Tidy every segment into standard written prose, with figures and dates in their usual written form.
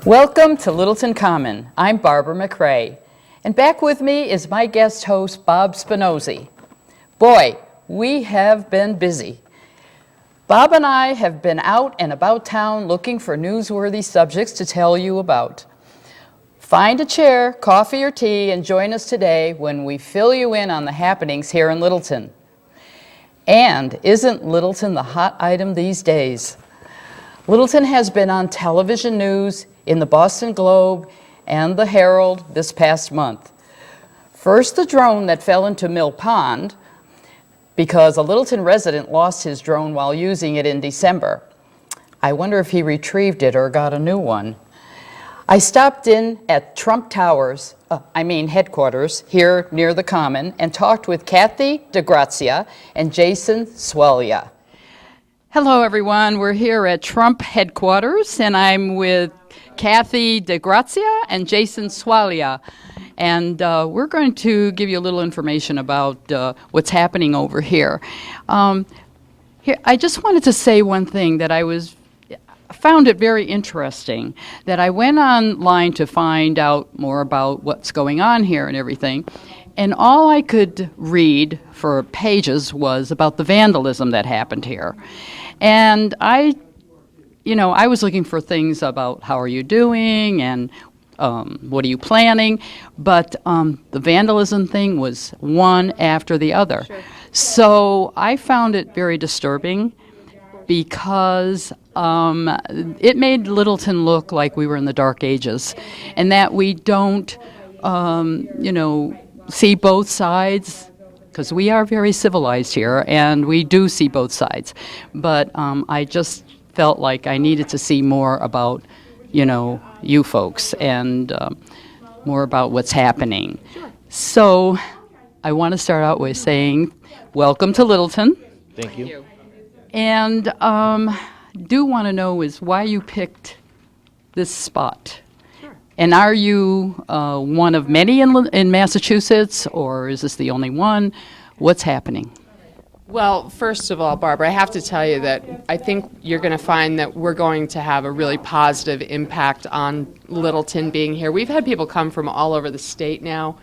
Welcome to Littleton Common. I'm Barbara McRae, and back with me is my guest host, Bob Spinozzi. Boy, we have been busy. Bob and I have been out and about town looking for newsworthy subjects to tell you about. Find a chair, coffee or tea, and join us today when we fill you in on the happenings here in Littleton. And isn't Littleton the hot item these days? Littleton has been on television news, in the Boston Globe and the Herald this past month. First, the drone that fell into Mill Pond because a Littleton resident lost his drone while using it in December. I wonder if he retrieved it or got a new one. I stopped in at Trump Towers, headquarters, here near the Common, and talked with Kathy DeGrazia and Jason Swalia. Hello, everyone. We're here at Trump headquarters, and I'm with Kathy DeGrazia and Jason Swalia. And we're going to give you a little information about what's happening over here. I just wanted to say one thing that I found it very interesting, that I went online to find out more about what's going on here and everything. And all I could read for pages was about the vandalism that happened here. And I was looking for things about how are you doing and what are you planning, but the vandalism thing was one after the other. Sure. So I found it very disturbing because it made Littleton look like we were in the Dark Ages, and that we don't, see both sides, because we are very civilized here, and we do see both sides. But I just felt like I needed to see more about, you folks, and more about what's happening. Sure. So I want to start out with saying, welcome to Littleton. Thank you. And do want to know is why you picked this spot. Sure. And are you one of many in Massachusetts, or is this the only one? What's happening? Well, first of all, Barbara, I have to tell you that I think you're going to find that we're going to have a really positive impact on Littleton being here. We've had people come from all over the state now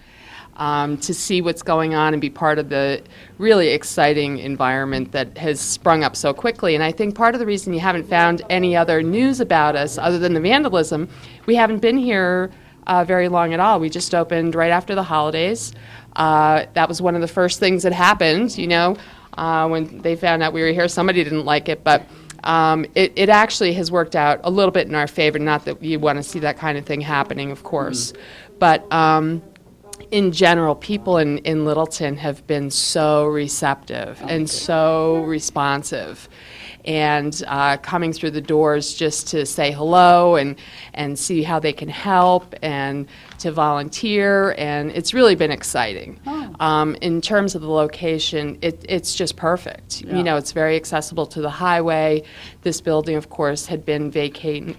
to see what's going on and be part of the really exciting environment that has sprung up so quickly. And I think part of the reason you haven't found any other news about us other than the vandalism, we haven't been here very long at all. We just opened right after the holidays. That was one of the first things that happened, when they found out we were here. Somebody didn't like it, but it actually has worked out a little bit in our favor. Not that you want to see that kind of thing happening, of course. But in general, people in Littleton have been so receptive and so responsive. And coming through the doors just to say hello and see how they can help and to volunteer, and it's really been exciting. Oh. In terms of the location, it's just perfect. Yeah. It's very accessible to the highway. This building, of course, had been vacant,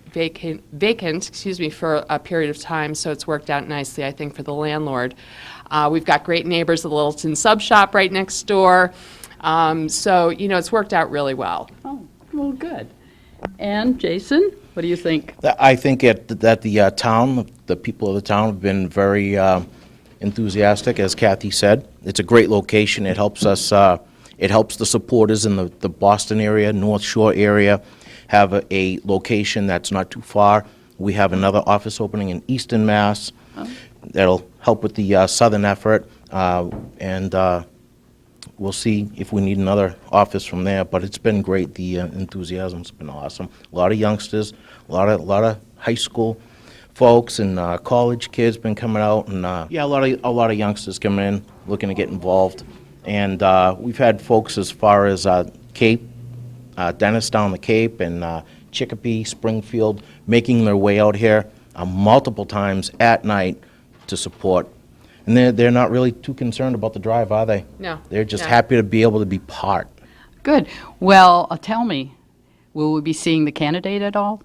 for a period of time, so it's worked out nicely, I think, for the landlord. We've got great neighbors, the Littleton Sub Shop right next door. So, it's worked out really well. Oh, well, good. And Jason, what do you think? I think that the town, the people of the town have been very enthusiastic, as Kathy said. It's a great location. It helps us, it helps the supporters in the Boston area, North Shore area, have a location that's not too far. We have another office opening in Easton, Mass. Oh. That'll help with the southern effort, and we'll see if we need another office from there, but it's been great. The enthusiasm's been awesome. A lot of youngsters, a lot of high school folks and college kids been coming out, and yeah, a lot of youngsters coming in looking to get involved. And we've had folks as far as Cape, Dennis down the Cape, and Chicopee, Springfield, making their way out here multiple times at night to support. And they're not really too concerned about the drive, are they? No. They're just No. happy to be able to be part. Good. Well, tell me, will we be seeing the candidate at all?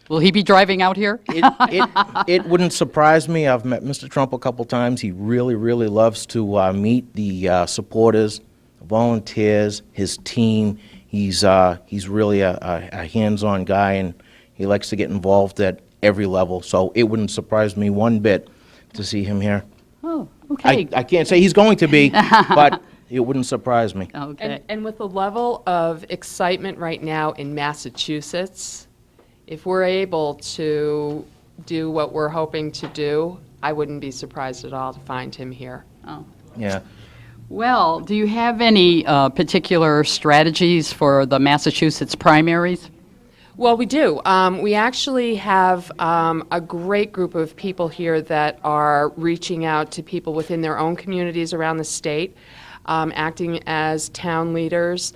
Will he be driving out here? It wouldn't surprise me. I've met Mr. Trump a couple times. He really, really loves to meet the supporters, volunteers, his team. He's really a hands-on guy, and he likes to get involved at every level. So it wouldn't surprise me one bit to see him here. Oh, okay. I can't say he's going to be, but it wouldn't surprise me. Okay. And with the level of excitement right now in Massachusetts, if we're able to do what we're hoping to do, I wouldn't be surprised at all to find him here. Oh. Yeah. Well, do you have any particular strategies for the Massachusetts primaries? Well, we do. We actually have a great group of people here that are reaching out to people within their own communities around the state, acting as town leaders.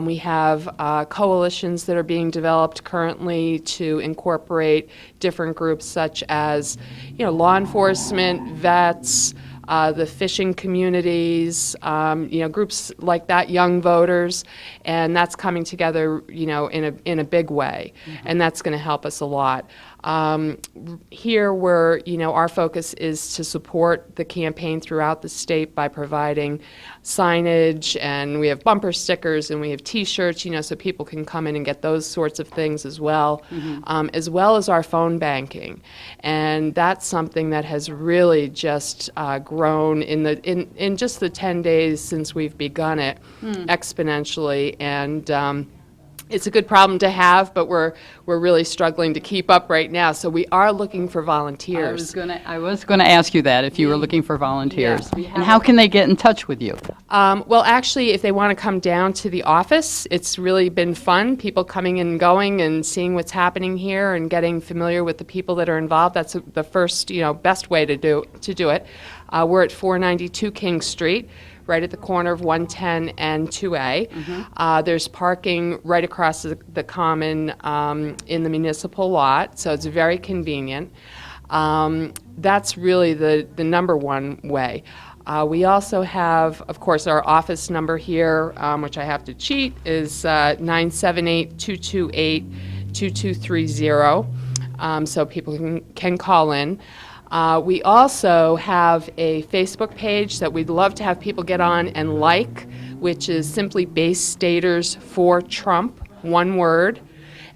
We have coalitions that are being developed currently to incorporate different groups such as, law enforcement, vets, the fishing communities, groups like that, young voters, and that's coming together, in a big way, and that's going to help us a lot. Here, our focus is to support the campaign throughout the state by providing signage, and we have bumper stickers, and we have T-shirts, so people can come in and get those sorts of things as well as our phone banking, and that's something that has really just grown in just the 10 days since we've begun it exponentially, and it's a good problem to have, but we're really struggling to keep up right now. So we are looking for volunteers. I was gonna ask you that, if you were looking for volunteers. Yeah, we have And how can they get in touch with you? Well, actually, if they want to come down to the office, it's really been fun. People coming and going and seeing what's happening here and getting familiar with the people that are involved. That's the first, best way to do it. We're at 492 King Street, right at the corner of 110 and 2A. There's parking right across the common in the municipal lot, so it's very convenient. That's really the number one way. We also have, of course, our office number here, which I have to cheat, is 978-228-2230, so people can call in. We also have a Facebook page that we'd love to have people get on and like, which is simply Base Staters for Trump, one word,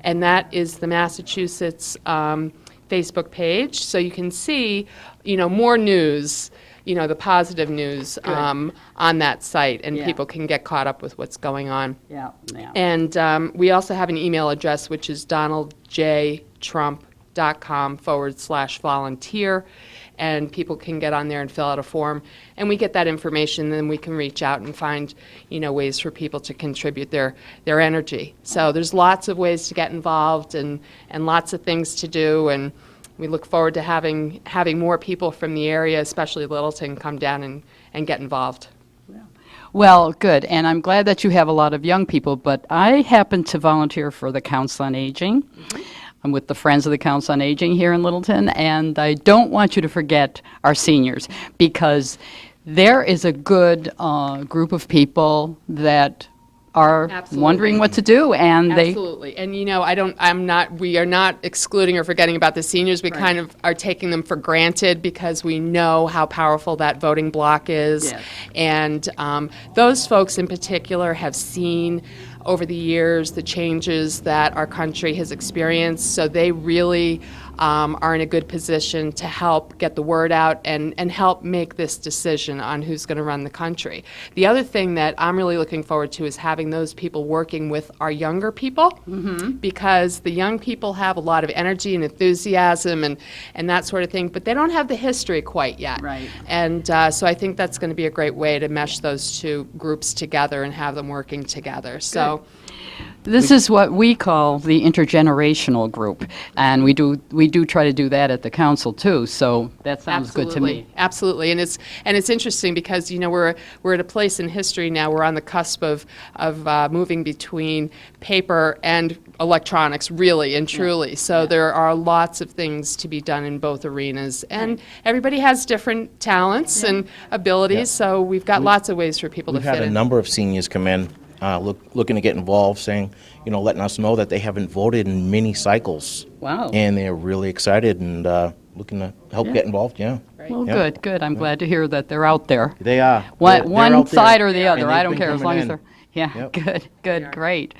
and that is the Massachusetts Facebook page. So you can see, more news, the positive news on that site, and people can get caught up with what's going on. Yeah. And we also have an email address, which is donaldjtrump.com/volunteer, and people can get on there and fill out a form, and we get that information, then we can reach out and find ways for people to contribute their energy. So there's lots of ways to get involved and lots of things to do, and we look forward to having more people from the area, especially Littleton, come down and get involved. Well, good, and I'm glad that you have a lot of young people, but I happen to volunteer for the Council on Aging. I'm with the Friends of the Council on Aging here in Littleton, and I don't want you to forget our seniors, because there is a good group of people that are Absolutely. wondering what to do, and Absolutely. And we are not excluding or forgetting about the seniors. We kind of are taking them for granted because we know how powerful that voting bloc is. Yes. And those folks in particular have seen over the years the changes that our country has experienced, so they really are in a good position to help get the word out and help make this decision on who's going to run the country. The other thing that I'm really looking forward to is having those people working with our younger people, because the young people have a lot of energy and enthusiasm and that sort of thing, but they don't have the history quite yet. Right. And so I think that's going to be a great way to mesh those two groups together and have them working together. So. This is what we call the intergenerational group, and we do try to do that at the council too. So that sounds good to me. Absolutely, and it's interesting because we're at a place in history now. We're on the cusp of moving between paper and electronics, really and truly. So there are lots of things to be done in both arenas, and everybody has different talents and abilities. So we've got lots of ways for people to We've fit had a in. number of seniors come in, looking to get involved, saying, letting us know that they haven't voted in many cycles. Wow. And they're really excited and looking to help get involed, yeah. Well, Yeah. good. I'm glad to hear that they're out there. They are. One out there, side or the other. and I they've don't been care as long coming as in. they're. Yeah, Yep. good, great.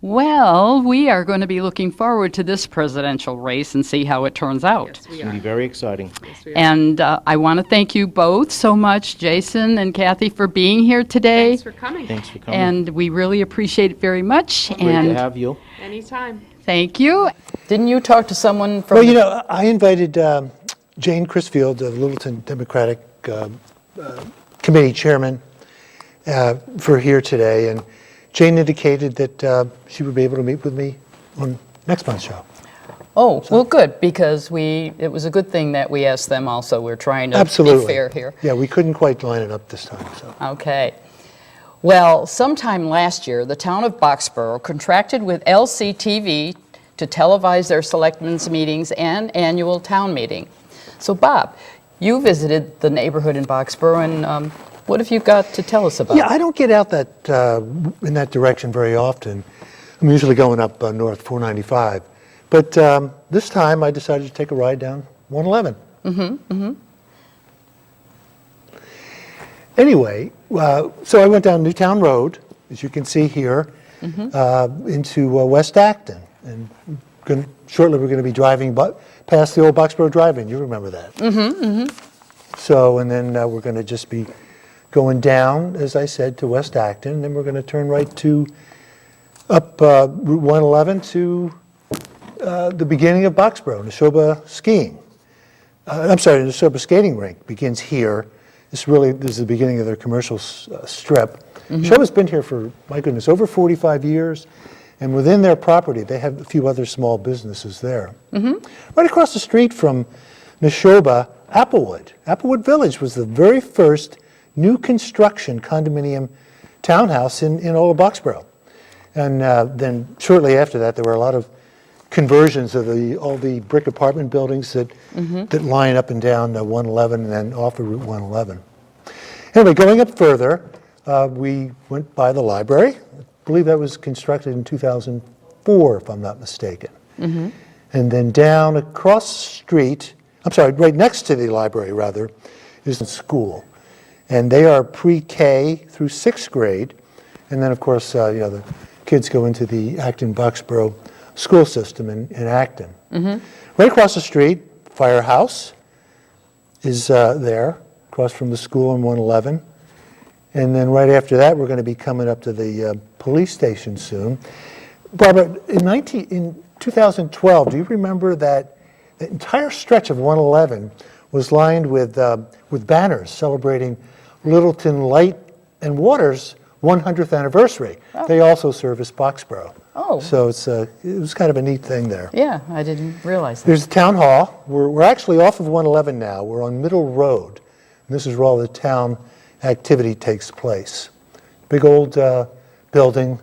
Well, we are going to be looking forward to this presidential race and see how it turns out. Yes, we It's going are. to be very exciting. Yes, we are. And I want to thank you both so much, Jason and Kathy, for being here today. Thanks for coming. Thanks for coming. And we really appreciate it very much. Great to And have you. Anytime. thank you. Didn't you talk to someone from? Well, I invited Jane Crisfield, the Littleton Democratic Committee Chairman, for here today, and Jane indicated that she would be able to meet with me on next month's show. Oh, well, good, because it was a good thing that we asked them also. We're trying to Absolutely. be fair here. Yeah, we couldn't quite line it up this time, so. Okay. Well, sometime last year, the town of Boxborough contracted with LCTV to televise their selectmen's meetings and annual town meeting. So, Bob, you visited the neighborhood in Boxborough, and what have you got to tell us about? Yeah, I don't get out in that direction very often. I'm usually going up north 495. But this time I decided to take a ride down 111. Anyway, so I went down Newtown Road, as you can see here, into West Acton. And shortly we're going to be driving past the old Boxborough Drive-In. You remember that? So, and then we're going to just be going down, as I said, to West Acton. And then we're going to turn right up Route 111 to the beginning of Boxborough, Neshoba skiing. I'm sorry, the Neshoba skating rink begins here. This is the beginning of their commercial strip. Neshoba's been here for, my goodness, over 45 years. And within their property, they have a few other small businesses there. Right across the street from Neshoba, Applewood. Applewood Village was the very first new construction condominium townhouse in all of Boxborough. And then shortly after that, there were a lot of conversions of all the brick apartment buildings that line up and down 111 and then off of Route 111. Anyway, going up further, we went by the library. I believe that was constructed in 2004, if I'm not mistaken. And then down across the street, right next to the library, rather, is the school. And they are pre-K through 6th grade. And then, of course, the kids go into the Acton-Boxborough school system in Acton. Right across the street, Firehouse is there, across from the school on 111. And then right after that, we're going to be coming up to the police station soon. Barbara, in 2012, do you remember that the entire stretch of 111 was lined with banners celebrating Littleton Light and Water's 100th anniversary? They also service Boxborough. Oh. So it was kind of a neat thing there. Yeah, I didn't realize that. There's the town hall. We're actually off of 111 now. We're on Middle Road. And this is where all the town activity takes place. Big old building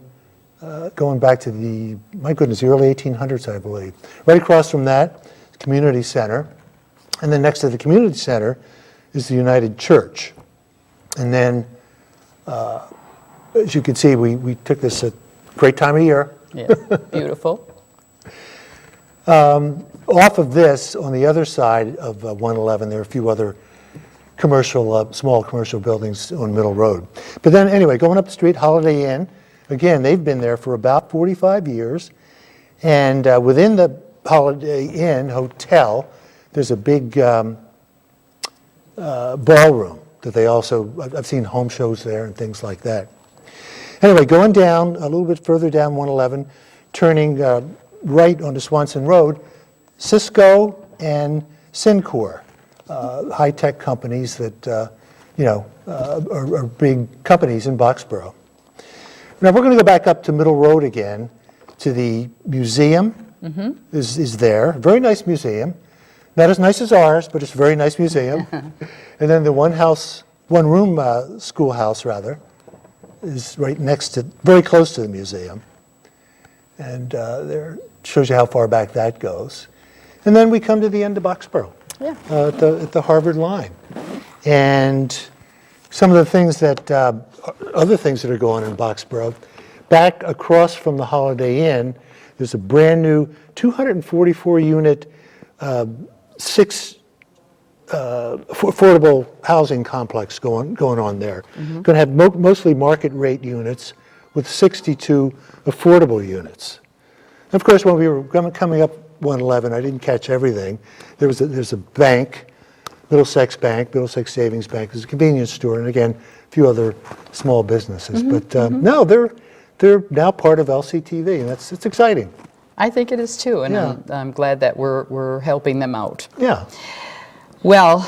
going back to the early 1800s, I believe. Right across from that, community center. And then next to the community center is the United Church. And then, as you can see, we took this at a great time of year. Yeah, beautiful. Off of this, on the other side of 111, there are a few other small commercial buildings on Middle Road. But then anyway, going up the street, Holiday Inn, again, they've been there for about 45 years. And within the Holiday Inn hotel, there's a big ballroom that they also, I've seen home shows there and things like that. Anyway, going down, a little bit further down 111, turning right onto Swanson Road, Cisco and Syncor, high-tech companies that, are big companies in Boxborough. Now, we're going to go back up to Middle Road again, to the museum is there. Very nice museum. Not as nice as ours, but it's a very nice museum. And then the one-room schoolhouse, rather, is right next to, very close to the museum. And there shows you how far back that goes. And then we come to the end of Boxborough, at the Harvard line. And some of the things that, other things that are going on in Boxborough, back across from the Holiday Inn, there's a brand new 244-unit, affordable housing complex going on there. Going to have mostly market rate units with 62 affordable units. And of course, when we were coming up 111, I didn't catch everything. There's a bank, Middlesex Bank, Middlesex Savings Bank. There's a convenience store, and again, a few other small businesses. But no, they're now part of LCTV, and it's exciting. I think it is too, and I'm glad that we're helping them out. Yeah. Well,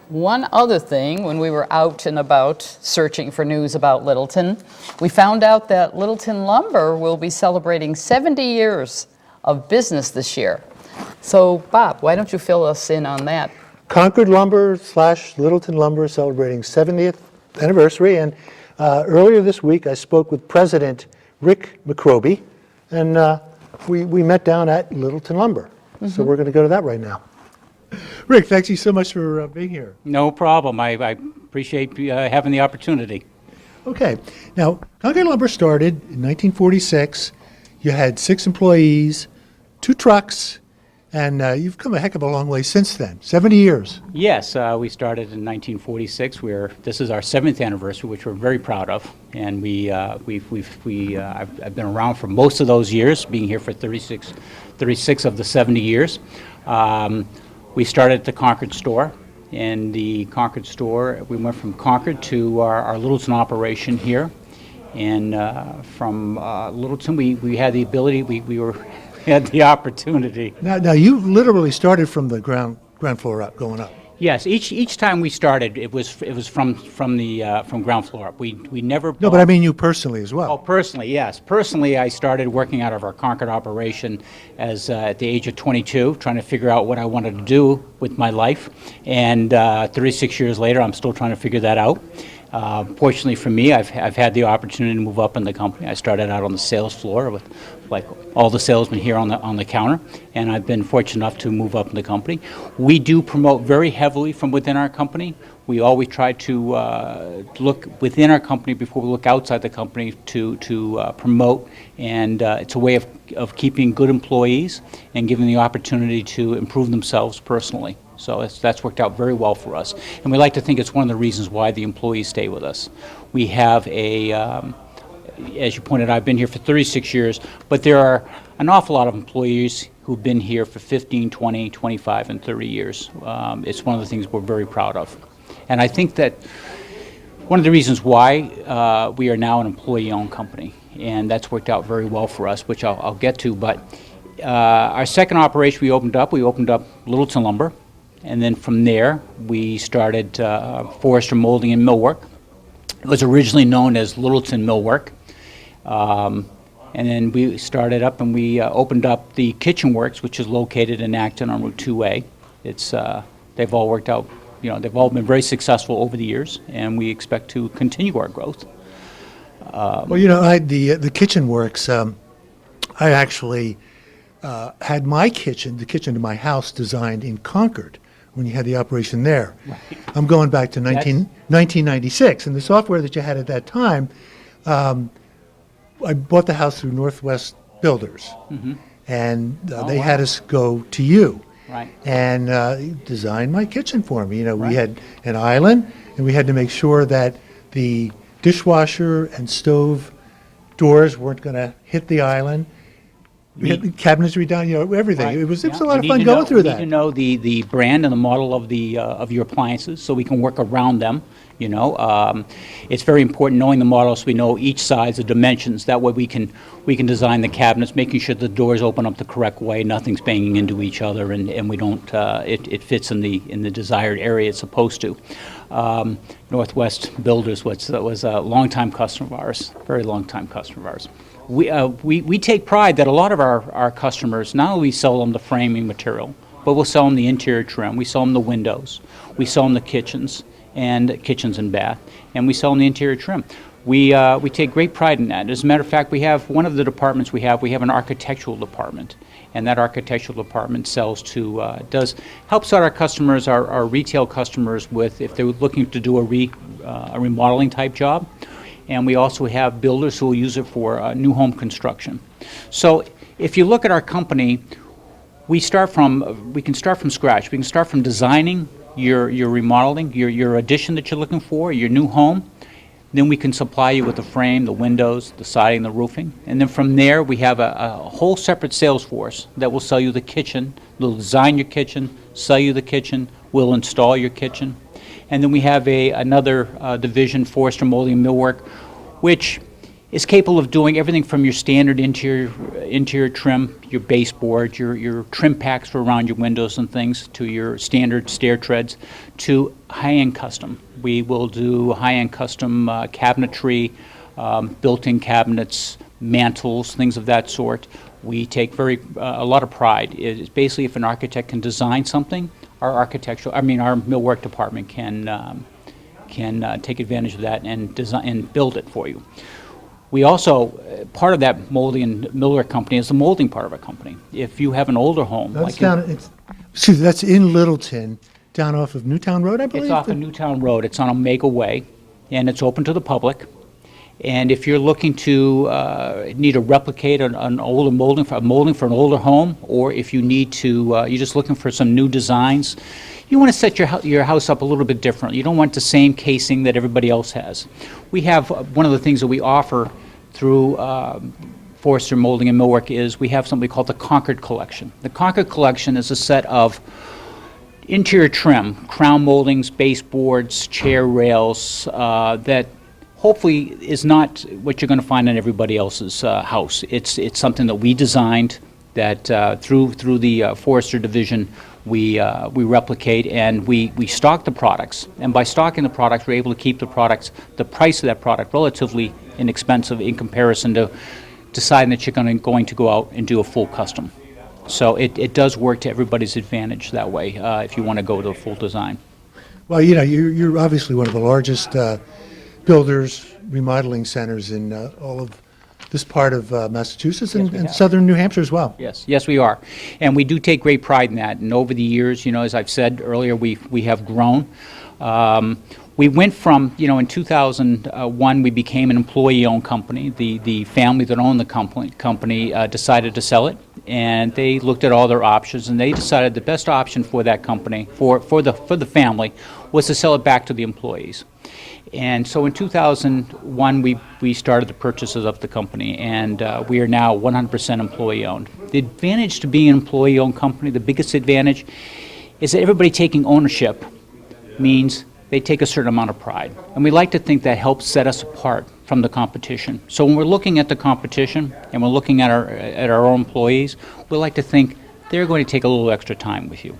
one other thing, when we were out and about searching for news about Littleton, we found out that Littleton Lumber will be celebrating 70 years of business this year. So, Bob, why don't you fill us in on that? Concord Lumber / Littleton Lumber celebrating 70th anniversary, and earlier this week I spoke with President Rick McRoby, and we met down at Littleton Lumber. So we're going to go to that right now. Rick, thanks you so much for being here. No problem. I appreciate having the opportunity. Okay, now Concord Lumber started in 1946. You had 6 employees, 2 trucks, and you've come a heck of a long way since then. 70 years. Yes, we started in 1946. This is our 7th anniversary, which we're very proud of, and I've been around for most of those years, being here for 36 of the 70 years. We started at the Concord store. In the Concord store, we went from Concord to our Littleton operation here. And from Littleton, we had the ability, we had the opportunity. Now you literally started from the ground floor up, going up. Yes, each time we started, it was from ground floor up. We never. No, but I mean you personally as well. Oh, personally, yes. Personally, I started working out of our Concord operation as at the age of 22, trying to figure out what I wanted to do with my life. And 36 years later, I'm still trying to figure that out. Fortunately for me, I've had the opportunity to move up in the company. I started out on the sales floor with like all the salesmen here on the counter, and I've been fortunate enough to move up in the company. We do promote very heavily from within our company. We always try to look within our company before we look outside the company to promote, and it's a way of keeping good employees and giving them the opportunity to improve themselves personally. So that's worked out very well for us. And we like to think it's one of the reasons why the employees stay with us. We have as you pointed out, I've been here for 36 years, but there are an awful lot of employees who've been here for 15, 20, 25, and 30 years. It's one of the things we're very proud of. And I think that one of the reasons why we are now an employee-owned company, and that's worked out very well for us, which I'll get to, but our second operation we opened up Littleton Lumber. And then from there, we started Forrester Molding and Millwork. It was originally known as Littleton Millwork. And then we started up and we opened up the Kitchen Works, which is located in Acton on Route 2A. They've all worked out, they've all been very successful over the years, and we expect to continue our growth. Well, the Kitchen Works, I actually had my kitchen, the kitchen to my house, designed in Concord when you had the operation there. Right. I'm going back to 1996, and the software that you had at that time, I bought the house through Northwest Builders, and they had us go to you. Right. And design my kitchen for me. Right. We had an island, and we had to make sure that the dishwasher and stove doors weren't going to hit the island. We had the cabinetry down, everything. Right. It was Yeah. a lot of We fun need to going through We that. need to know the brand and the model of your appliances so we can work around them You know, it's very important knowing the model so we know each size, the dimensions. That way we can design the cabinets, making sure the doors open up the correct way, nothing's banging into each other, and we don't. It fits in the desired area it's supposed to. Northwest Builders was a longtime customer of ours, very long-time customer of ours. We take pride that a lot of our customers, not only sell them the framing material, but we'll sell them the interior trim, we sell them the windows, we sell them the kitchens and bath, and we sell them the interior trim. We take great pride in that. As a matter of fact, we have one of the departments we have an architectural department, and that architectural department sells to helps out our customers, our retail customers, with if they're looking to do a remodeling type job. And we also have builders who will use it for new home construction. So if you look at our company, we can start from scratch. We can start from designing your remodeling, your addition that you're looking for, your new home. Then we can supply you with the frame, the windows, the siding, the roofing. And then from there, we have a whole separate sales force that will sell you the kitchen. They'll design your kitchen, sell you the kitchen, will install your kitchen. And then we have another division, Forrester Molding and Millwork, which is capable of doing everything from your standard interior trim, your baseboard, your trim packs for around your windows and things, to your standard stair treads, to high-end custom. We will do high-end custom cabinetry, built-in cabinets, mantles, things of that sort. We take a lot of pride. It's basically, if an architect can design something, our millwork department can take advantage of that and design and build it for you. We also, part of that molding and millwork company is the molding part of our company. If you have an older home, That's in Littleton, down off of Newtown Road, I believe? it's off of Newtown Road. It's on Omega Way, and it's open to the public. And if you're looking to need to replicate an older molding for an older home, or if you need to, you're just looking for some new designs, you want to set your house up a little bit different. You don't want the same casing that everybody else has. We have one of the things that we offer through Forrester Molding and Millwork is we have something called the Concord Collection. The Concord Collection is a set of interior trim, crown moldings, baseboards, chair rails, that hopefully is not what you're going to find in everybody else's house. It's something that we designed, that through the Forrester division we replicate, and we stock the products. And by stocking the products, we're able to keep the price of that product relatively inexpensive in comparison to deciding that you're going to go out and do a full custom. So it does work to everybody's advantage that way, if you want to go to a full design. Well, you know, you're obviously one of the largest builders, remodeling centers in all of this part of Massachusetts and southern New Hampshire as well. Yes, we are. And we do take great pride in that. And over the years, you know, as I've said earlier, we have grown. We went from, you know, in 2001, we became an employee-owned company. The family that owned the company decided to sell it, and they looked at all their options, and they decided the best option for that company, for the family, was to sell it back to the employees. And so in 2001, we started the purchases of the company, and we are now 100% employee-owned. The advantage to being an employee-owned company, the biggest advantage, is that everybody taking ownership means they take a certain amount of pride. And we like to think that helps set us apart from the competition. So when we're looking at the competition and we're looking at our own employees, we like to think they're going to take a little extra time with you.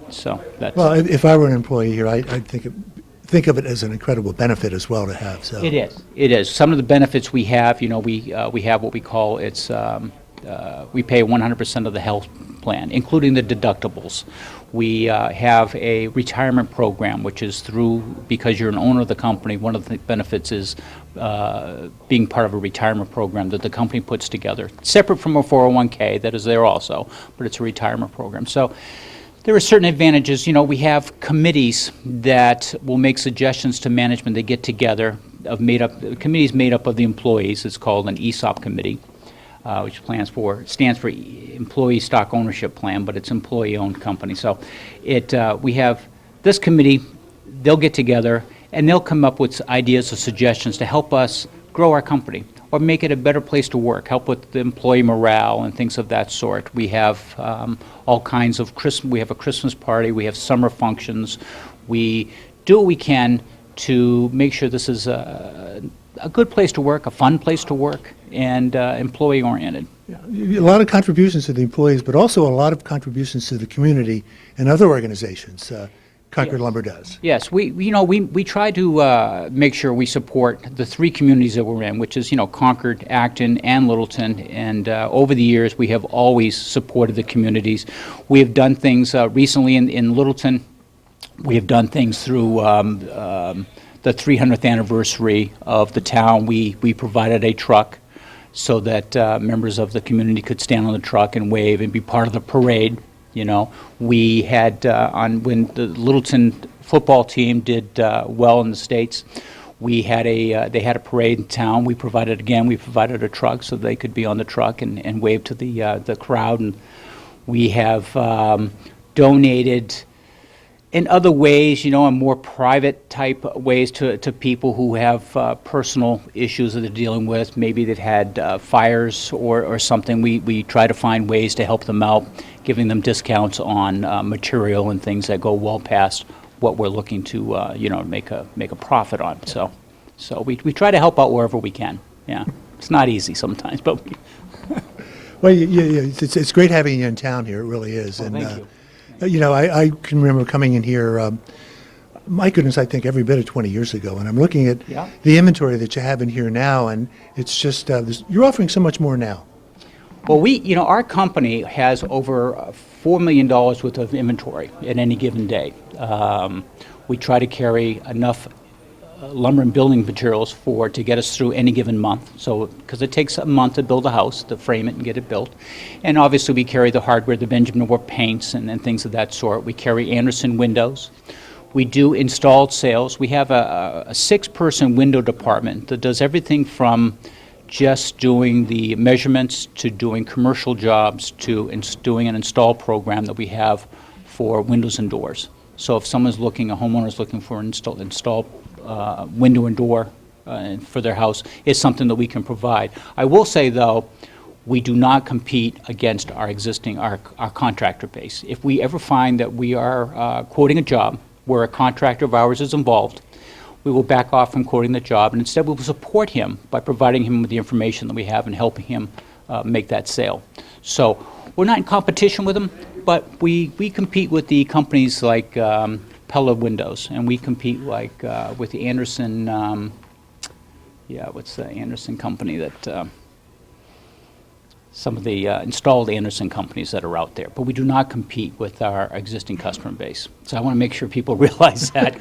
So that's... Well, if I were an employee here, I'd think of it as an incredible benefit as well to have. So It is. Some of the benefits we have, you know, we have what we call, we pay 100% of the health plan, including the deductibles. We have a retirement program, which is because you're an owner of the company, one of the benefits is being part of a retirement program that the company puts together, separate from a 401k that is there also, but it's a retirement program. So there are certain advantages. You know, we have committees that will make suggestions to management. They get together, the committee is made up of the employees. It's called an Esop Committee, which stands for Employee Stock Ownership Plan, but it's employee-owned company. So we have this committee. They'll get together and they'll come up with ideas or suggestions to help us grow our company or make it a better place to work, help with the employee morale and things of that sort. We have all kinds of we have a Christmas party, we have summer functions. We do what we can to make sure this is a good place to work, a fun place to work, and employee-oriented. A lot of contributions to the employees, but also a lot of contributions to the community and other organizations. Concord Lumber does. Yes, we try to make sure we support the three communities that we're in, which is, Concord, Acton, and Littleton. And over the years, we have always supported the communities. We have done things recently in Littleton. We have done things through the 300th anniversary of the town. We provided a truck so that members of the community could stand on the truck and wave and be part of the parade. We had when the Littleton football team did well in the States, they had a parade in town. We provided a truck so they could be on the truck and wave to the crowd. And we have donated in other ways, in more private type ways to people who have personal issues that they're dealing with. Maybe they've had fires or something. We try to find ways to help them out, giving them discounts on material and things that go well past what we're looking to, make a profit on. So we try to help out wherever we can. Yeah, it's not easy sometimes, but. Well, it's great having you in town here. It really is. Well, thank you. I can remember coming in here, my goodness, I think every bit of 20 years ago, and I'm looking at the inventory that you have in here now, and it's just, you're offering so much more now. Well, our company has over $4 million worth of inventory at any given day. We try to carry enough lumber and building materials to get us through any given month. So, because it takes a month to build a house, to frame it and get it built. And obviously we carry the hardware, the Benjamin Moore paints and things of that sort. We carry Anderson windows. We do installed sales. We have a 6-person window department that does everything from just doing the measurements to doing commercial jobs to doing an install program that we have for windows and doors. So if a homeowner's looking for an install window and door for their house, is something that we can provide. I will say, though, we do not compete against our contractor base. If we ever find that we are quoting a job where a contractor of ours is involved, we will back off from quoting the job, and instead we will support him by providing him with the information that we have and helping him make that sale. So we're not in competition with them, but we compete with the companies like Pella Windows, and we compete with the Anderson, what's the Anderson company that, some of the installed Anderson companies that are out there. But we do not compete with our existing customer base. So I want to make sure people realize that,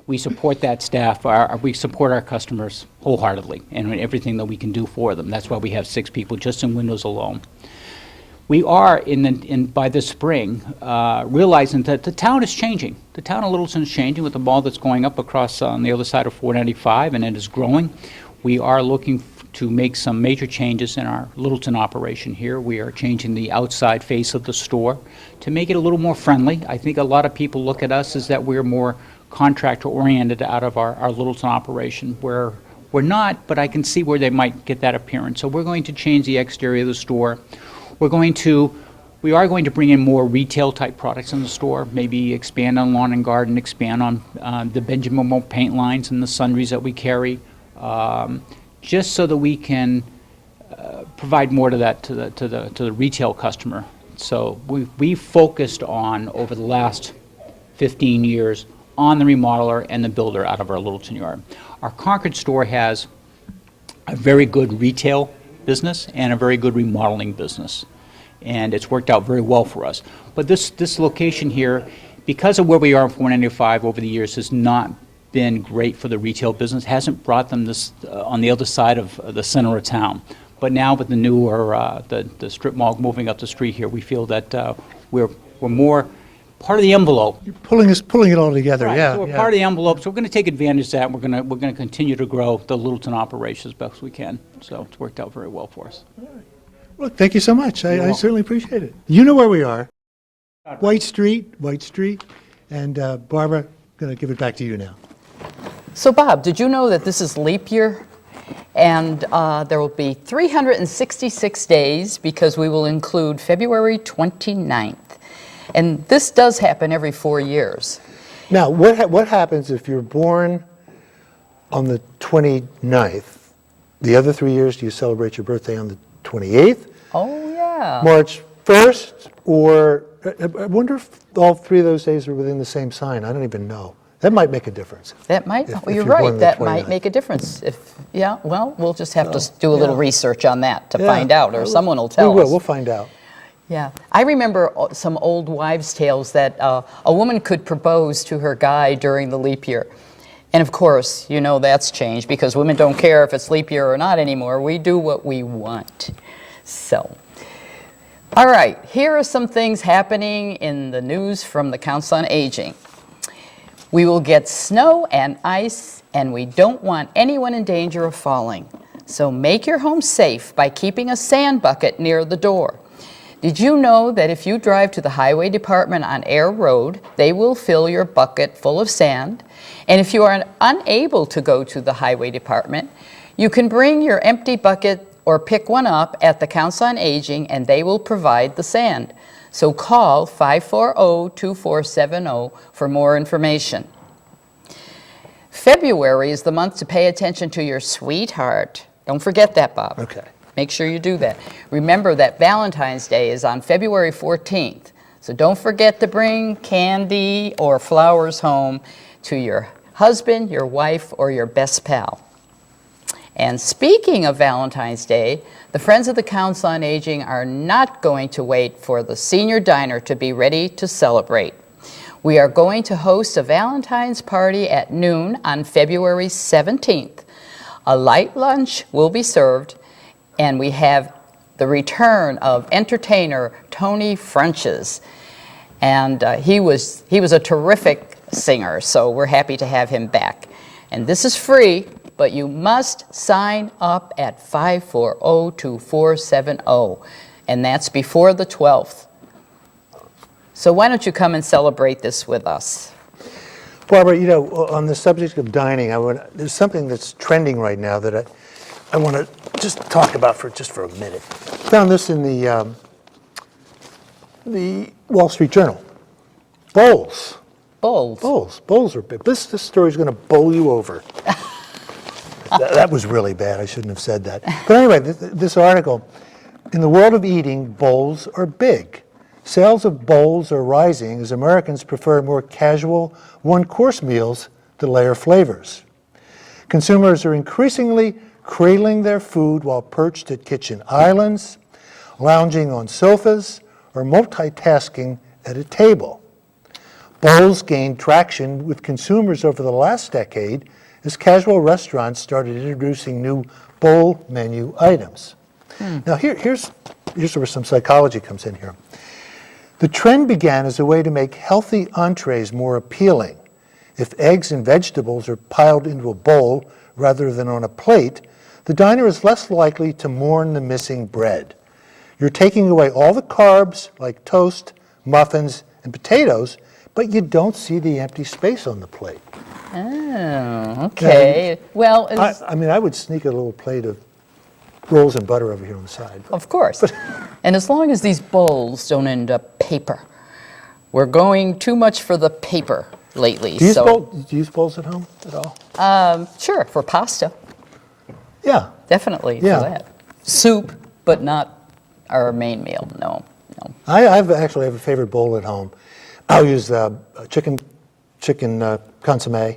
we support that staff, we support our customers wholeheartedly, and everything that we can do for them. That's why we have 6 people just in windows alone. We are, by this spring, realizing that the town is changing. The town of Littleton is changing with the mall that's going up across on the other side of 495, and it is growing. We are looking to make some major changes in our Littleton operation here. We are changing the outside face of the store to make it a little more friendly. I think a lot of people look at us as that we're more contractor-oriented out of our Littleton operation, where we're not, but I can see where they might get that appearance. So we're going to change the exterior of the store. We are going to bring in more retail-type products in the store, maybe expand on lawn and garden, expand on the Benjamin Moore paint lines and the sundries that we carry, just so that we can provide more to the retail customer. So we focused on, over the last 15 years, on the remodeler and the builder out of our Littleton yard. Our Concord store has a very good retail business and a very good remodeling business, and it's worked out very well for us. But this location here, because of where we are in 495 over the years, has not been great for the retail business, hasn't brought them this on the other side of the center of town. But now with the newer the strip mall moving up the street here, we feel that we're more part of the envelope. You're pulling it all together, Right, yeah. so we're part of the envelope, so we're going to take advantage of that, and we're going to continue to grow the Littleton operation as best we can. So it's worked out very well for us. Well, thank you so much. I certainly appreciate it. You know where we are. White Street, and Barbara, going to give it back to you now. So Bob, did you know that this is leap year? And there will be 366 days because we will include February 29th. And this does happen every 4 years. Now, what happens if you're born on the 29th? The other 3 years, do you celebrate your birthday on the 28th, Oh, yeah. March 1st, or I wonder if all 3 of those days are within the same sign? I don't even know. That might make a difference. That might, If well, you're you're born right, on the that might 29th. make a difference. Yeah, well, we'll just have to do a little yeah. research on that to Yeah, find out, or someone will tell We will. us. We'll find out. Yeah, I remember some old wives' tales that a woman could propose to her guy during the leap year. And of course, you know that's changed because women don't care if it's leap year or not anymore. We do what we want. So, all right, here are some things happening in the news from the Council on Aging. We will get snow and ice, and we don't want anyone in danger of falling. So make your home safe by keeping a sand bucket near the door. Did you know that if you drive to the highway department on Air Road, they will fill your bucket full of sand? And if you are unable to go to the highway department, you can bring your empty bucket or pick one up at the Council on Aging and they will provide the sand. So call 540-2470 for more information. February is the month to pay attention to your sweetheart. Don't forget that, Bob. Okay. Make sure you do that. Remember that Valentine's Day is on February 14th, so don't forget to bring candy or flowers home to your husband, your wife, or your best pal. And speaking of Valentine's Day, the Friends of the Council on Aging are not going to wait for the senior diner to be ready to celebrate. We are going to host a Valentine's party at noon on February 17th. A light lunch will be served, and we have the return of entertainer Tony Frenches. And he was a terrific singer, so we're happy to have him back. And this is free, but you must sign up at 540-2470, and that's before the 12th. So why don't you come and celebrate this with us? Barbara, you know, on the subject of dining, there's something that's trending right now that I want to just talk about for a minute. Found this in the Wall Street Journal. Bowls. Bowls. Bowls are big. This story is going to bowl you over. That was really bad. I shouldn't have said that. But anyway, this article, in the world of eating, bowls are big. Sales of bowls are rising as Americans prefer more casual, one-course meals to layer flavors. Consumers are increasingly cradling their food while perched at kitchen islands, lounging on sofas, or multitasking at a table. Bowls gained traction with consumers over the last decade as casual restaurants started introducing new bowl menu items. Now here's where some psychology comes in here. The trend began as a way to make healthy entrees more appealing. If eggs and vegetables are piled into a bowl rather than on a plate, the diner is less likely to mourn the missing bread. You're taking away all the carbs like toast, muffins, and potatoes, but you don't see the empty space on the plate. Oh, okay. Well, I would sneak a little plate of rolls and butter over here on the side. of course. And as long as these bowls don't end up paper, we're going too much for the paper lately. Do you, so, use bowls at home at all? Sure, for pasta, Yeah. definitely Yeah. for that. Soup, but not our main meal. No. I actually have a favorite bowl at home. I'll use chicken consomme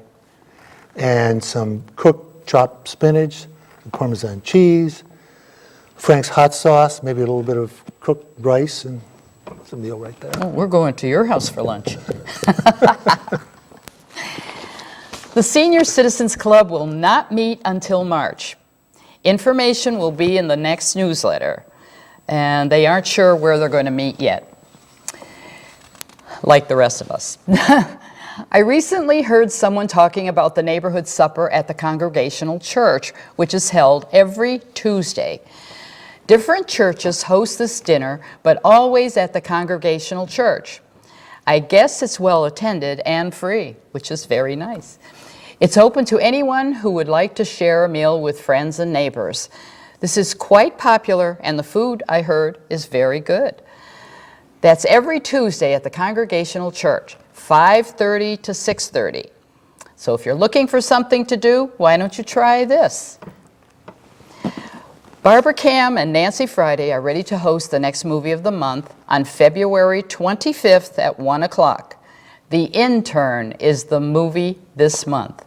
and some cooked chopped spinach, some Parmesan cheese, Frank's hot sauce, maybe a little bit of cooked rice, and it's a meal right there. Oh, we're going to your house for lunch. The Senior Citizens Club will not meet until March. Information will be in the next newsletter, and they aren't sure where they're going to meet yet, like the rest of us. I recently heard someone talking about the neighborhood supper at the Congregational Church, which is held every Tuesday. Different churches host this dinner, but always at the Congregational Church. I guess it's well attended and free, which is very nice. It's open to anyone who would like to share a meal with friends and neighbors. This is quite popular, and the food, I heard, is very good. That's every Tuesday at the Congregational Church, 5:30 to 6:30. So if you're looking for something to do, why don't you try this? Barbara Cam and Nancy Friday are ready to host the next movie of the month on February 25th at 1 o'clock. The Intern is the movie this month.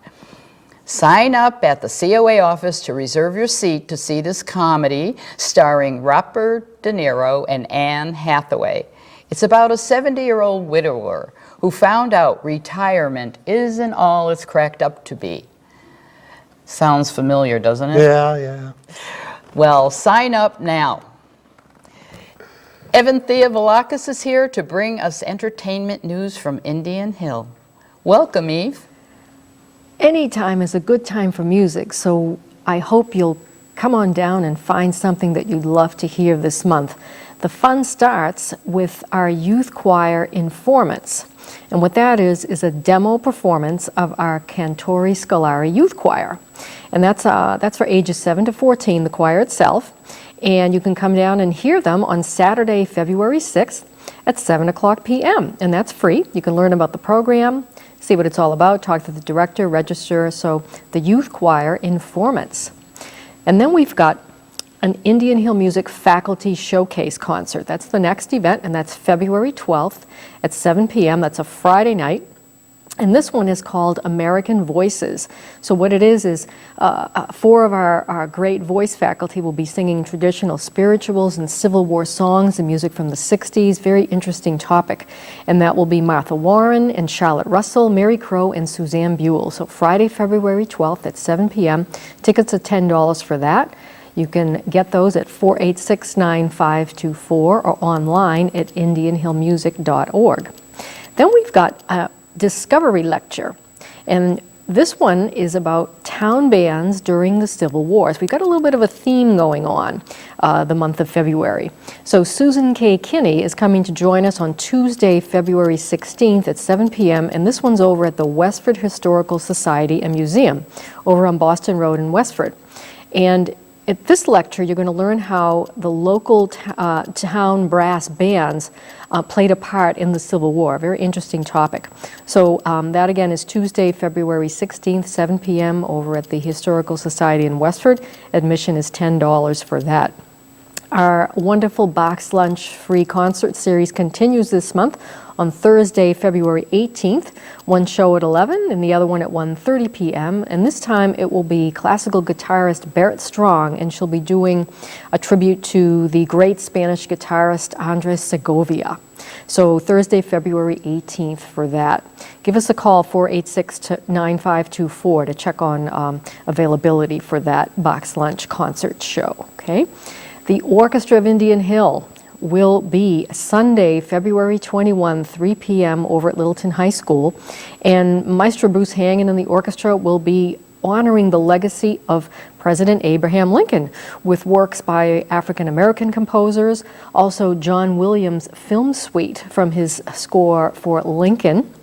Sign up at the COA office to reserve your seat to see this comedy starring Robert De Niro and Anne Hathaway. It's about a 70-year-old widower who found out retirement isn't all it's cracked up to be. Sounds familiar, doesn't it? Yeah. Well, sign up now. Evan Theovalakis is here to bring us entertainment news from Indian Hill. Welcome, Eve. Any time is a good time for music, so I hope you'll come on down and find something that you'd love to hear this month. The fun starts with our youth choir Informants. And what that is a demo performance of our Cantori Scolari youth choir. And that's for ages 7 to 14, the choir itself. And you can come down and hear them on Saturday, February 6th at 7 o'clock p.m. And that's free. You can learn about the program, see what it's all about, talk to the director, register. So the youth choir Informants. And then we've got an Indian Hill Music Faculty Showcase concert. That's the next event, and that's February 12th at 7 p.m. That's a Friday night. And this one is called American Voices. So what it is 4 of our great voice faculty will be singing traditional spirituals and Civil War songs and music from the 60s. Very interesting topic. And that will be Martha Warren and Charlotte Russell, Mary Crow, and Suzanne Buell. So Friday, February 12th at 7 p.m. Tickets are $10 for that. You can get those at 486-9524 or online at indianhillmusic.org. Then we've got a Discovery Lecture, and this one is about town bands during the Civil Wars. We've got a little bit of a theme going on the month of February. So Susan K. Kinney is coming to join us on Tuesday, February 16th at 7 p.m., and this one's over at the Westford Historical Society and Museum over on Boston Road in Westford. And at this lecture, you're going to learn how the local town brass bands played a part in the Civil War. Very interesting topic. So that again is Tuesday, February 16th, 7 p.m. over at the Historical Society in Westford. Admission is $10 for that. Our wonderful box lunch free concert series continues this month on Thursday, February 18th, one show at 11 and the other one at 1:30 p.m. And this time it will be classical guitarist Barrett Strong, and she'll be doing a tribute to the great Spanish guitarist Andres Segovia. So Thursday, February 18th for that. Give us a call, 486-9524, to check on availability for that box lunch concert show, okay? The Orchestra of Indian Hill will be Sunday, February 21, 3 p.m. over at Littleton High School. And Maestro Bruce Hangen and the orchestra will be honoring the legacy of President Abraham Lincoln with works by African-American composers, also John Williams' film suite from his score for Lincoln,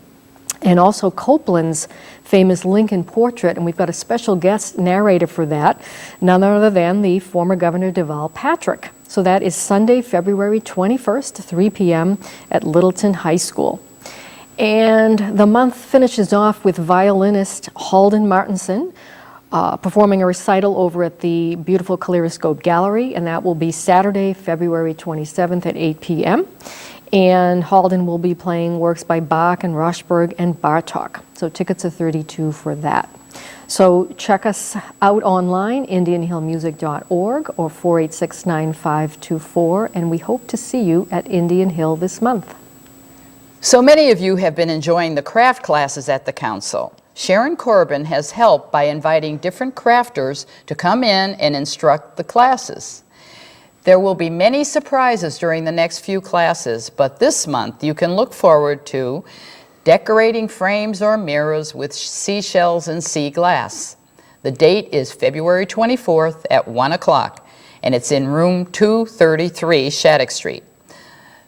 and also Copland's famous Lincoln portrait, and we've got a special guest narrator for that, none other than the former Governor Deval Patrick. So that is Sunday, February 21st, 3 p.m. at Littleton High School. And the month finishes off with violinist Halden Martinson performing a recital over at the beautiful Kaleidoscope Gallery, and that will be Saturday, February 27th at 8 p.m. And Halden will be playing works by Bach and Rochberg and Bartok. So tickets are $32 for that. So check us out online, indianhillmusic.org or 486-9524, and we hope to see you at Indian Hill this month. So many of you have been enjoying the craft classes at the council. Sharon Corbin has helped by inviting different crafters to come in and instruct the classes. There will be many surprises during the next few classes, but this month you can look forward to decorating frames or mirrors with seashells and sea glass. The date is February 24th at 1 o'clock, and it's in room 233 Shattuck Street.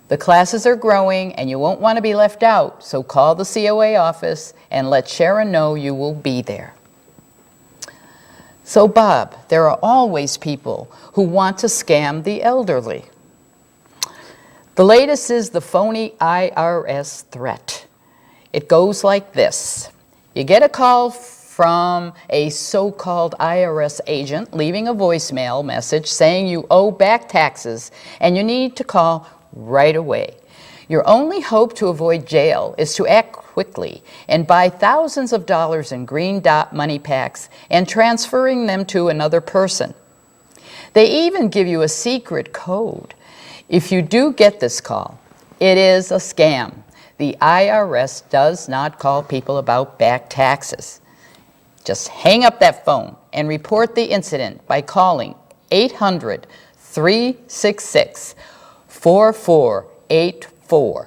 The classes are growing and you won't want to be left out, so call the COA office and let Sharon know you will be there. So Bob, there are always people who want to scam the elderly. The latest is the phony IRS threat. It goes like this. You get a call from a so-called IRS agent leaving a voicemail message saying you owe back taxes and you need to call right away. Your only hope to avoid jail is to act quickly and buy thousands of dollars in green dot money packs and transferring them to another person. They even give you a secret code. If you do get this call, it is a scam. The IRS does not call people about back taxes. Just hang up that phone and report the incident by calling 800-366-4484.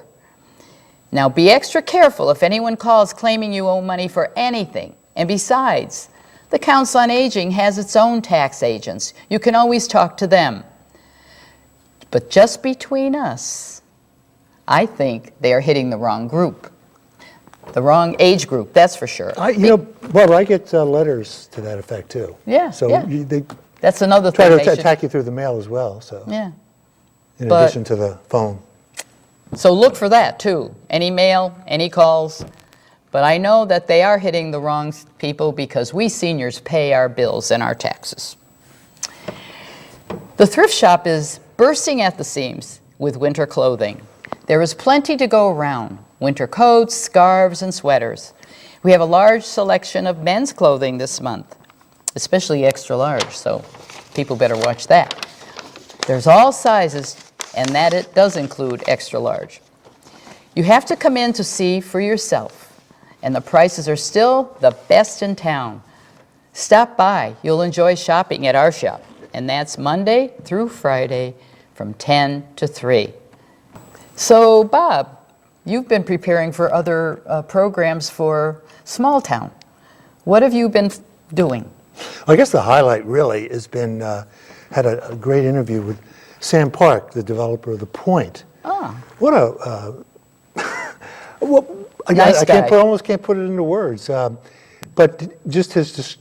Now be extra careful if anyone calls claiming you owe money for anything. And besides, the Council on Aging has its own tax agents. You can always talk to them. But just between us, I think they are hitting the wrong group. The wrong age group, that's for sure. Barbara, I get letters to that effect too. Yeah, So yeah. they That's another try thing. to they should- attack you through the mail as well, so, Yeah. in but- addition to the phone. So look for that too. Any mail, any calls. But I know that they are hitting the wrong people because we seniors pay our bills and our taxes. The thrift shop is bursting at the seams with winter clothing. There is plenty to go around. Winter coats, scarves, and sweaters. We have a large selection of men's clothing this month, especially extra large, so people better watch that. There's all sizes, and that it does include extra large. You have to come in to see for yourself, and the prices are still the best in town. Stop by. You'll enjoy shopping at our shop, and that's Monday through Friday from 10 to 3. So, Bob, you've been preparing for other programs for Small Town. What have you been doing? I guess the highlight really has been, had a great interview with Sam Park, the developer of The Point. Ah. What a, well, Nice guy. almost can't put it into words. But just his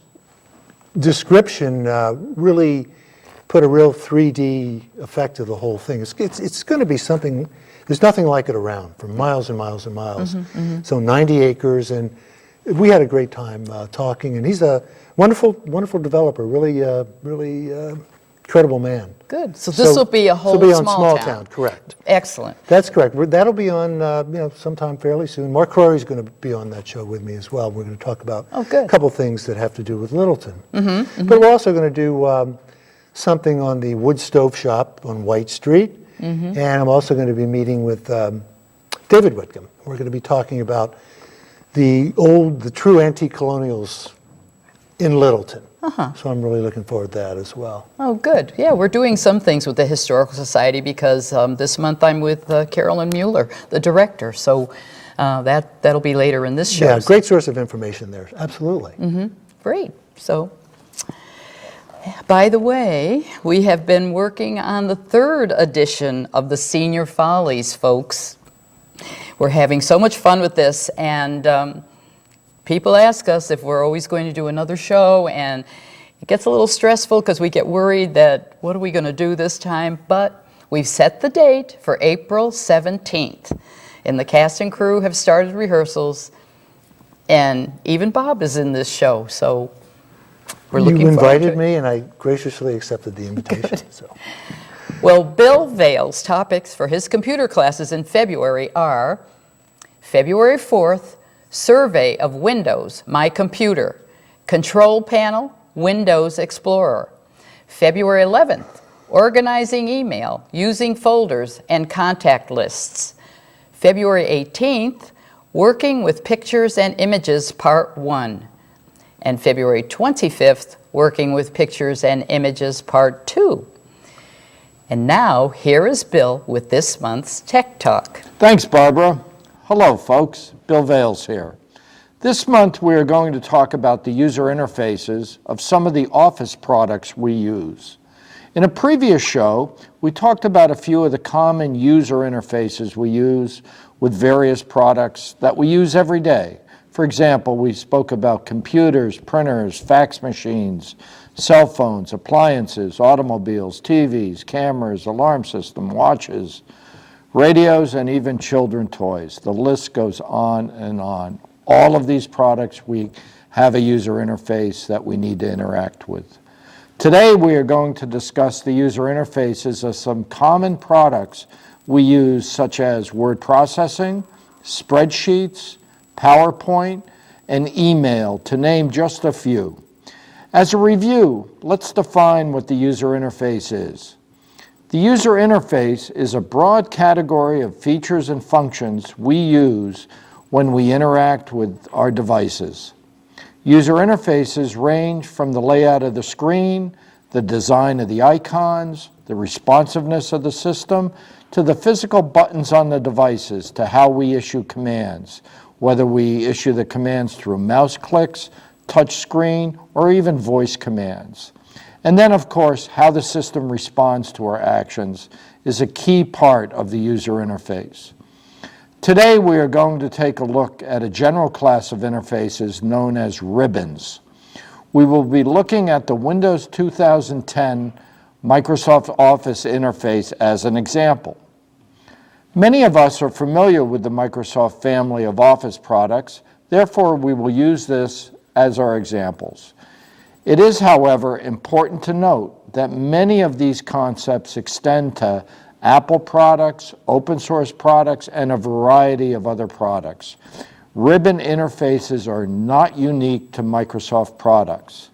description really put a real 3D effect to the whole thing. It's going to be something, there's nothing like it around for miles and miles and miles. So 90 acres, and we had a great time talking, and he's a wonderful developer, really credible man. Good. So this will be a whole This will be on Small Small Town, correct. Excellent. That's correct. That'll be on, sometime fairly soon. Mark Crory's going to be on that show with me as well. We're going to talk about Oh, good. a couple things that have to do with Littleton. But we're also going to do something on the wood stove shop on White Street. And I'm also going to be meeting with David Whitcomb. We're going to be talking about the true antique colonials in Littleton. So I'm really looking forward to that as well. Oh, good. Yeah, we're doing some things with the Historical Society because this month I'm with Carolyn Mueller, the director. So that'll be later in this show. Yeah, great source of information there. Absolutely. Great. So, by the way, we have been working on the 3rd edition of the Senior Follies, folks. We're having so much fun with this, and people ask us if we're always going to do another show, and it gets a little stressful because we get worried that what are we going to do this time, but we've set the date for April 17th, and the cast and crew have started rehearsals, and even Bob is in this show, so we're looking You forward to invited it. me, and I graciously accepted the invitation. So. Well, Bill Vale's topics for his computer classes in February are February 4th, Survey of Windows, My Computer, Control Panel, Windows Explorer. February 11th, Organizing Email, Using Folders and Contact Lists. February 18th, Working with Pictures and Images, Part 1. And February 25th, Working with Pictures and Images, Part 2. And now, here is Bill with this month's Tech Talk. Thanks, Barbara. Hello, folks. Bill Vales here. This month, we are going to talk about the user interfaces of some of the office products we use. In a previous show, we talked about a few of the common user interfaces we use with various products that we use every day. For example, we spoke about computers, printers, fax machines, cell phones, appliances, automobiles, TVs, cameras, alarm system, watches, radios, and even children toys. The list goes on and on. All of these products, we have a user interface that we need to interact with. Today, we are going to discuss the user interfaces of some common products we use, such as word processing, spreadsheets, PowerPoint, and email, to name just a few. As a review, let's define what the user interface is. The user interface is a broad category of features and functions we use when we interact with our devices. User interfaces range from the layout of the screen, the design of the icons, the responsiveness of the system, to the physical buttons on the devices, to how we issue commands, whether we issue the commands through mouse clicks, touch screen, or even voice commands. And then, of course, how the system responds to our actions is a key part of the user interface. Today, we are going to take a look at a general class of interfaces known as ribbons. We will be looking at the Windows 2010 Microsoft Office interface as an example. Many of us are familiar with the Microsoft family of Office products, therefore we will use this as our examples. It is, however, important to note that many of these concepts extend to Apple products, open source products, and a variety of other products. Ribbon interfaces are not unique to Microsoft products.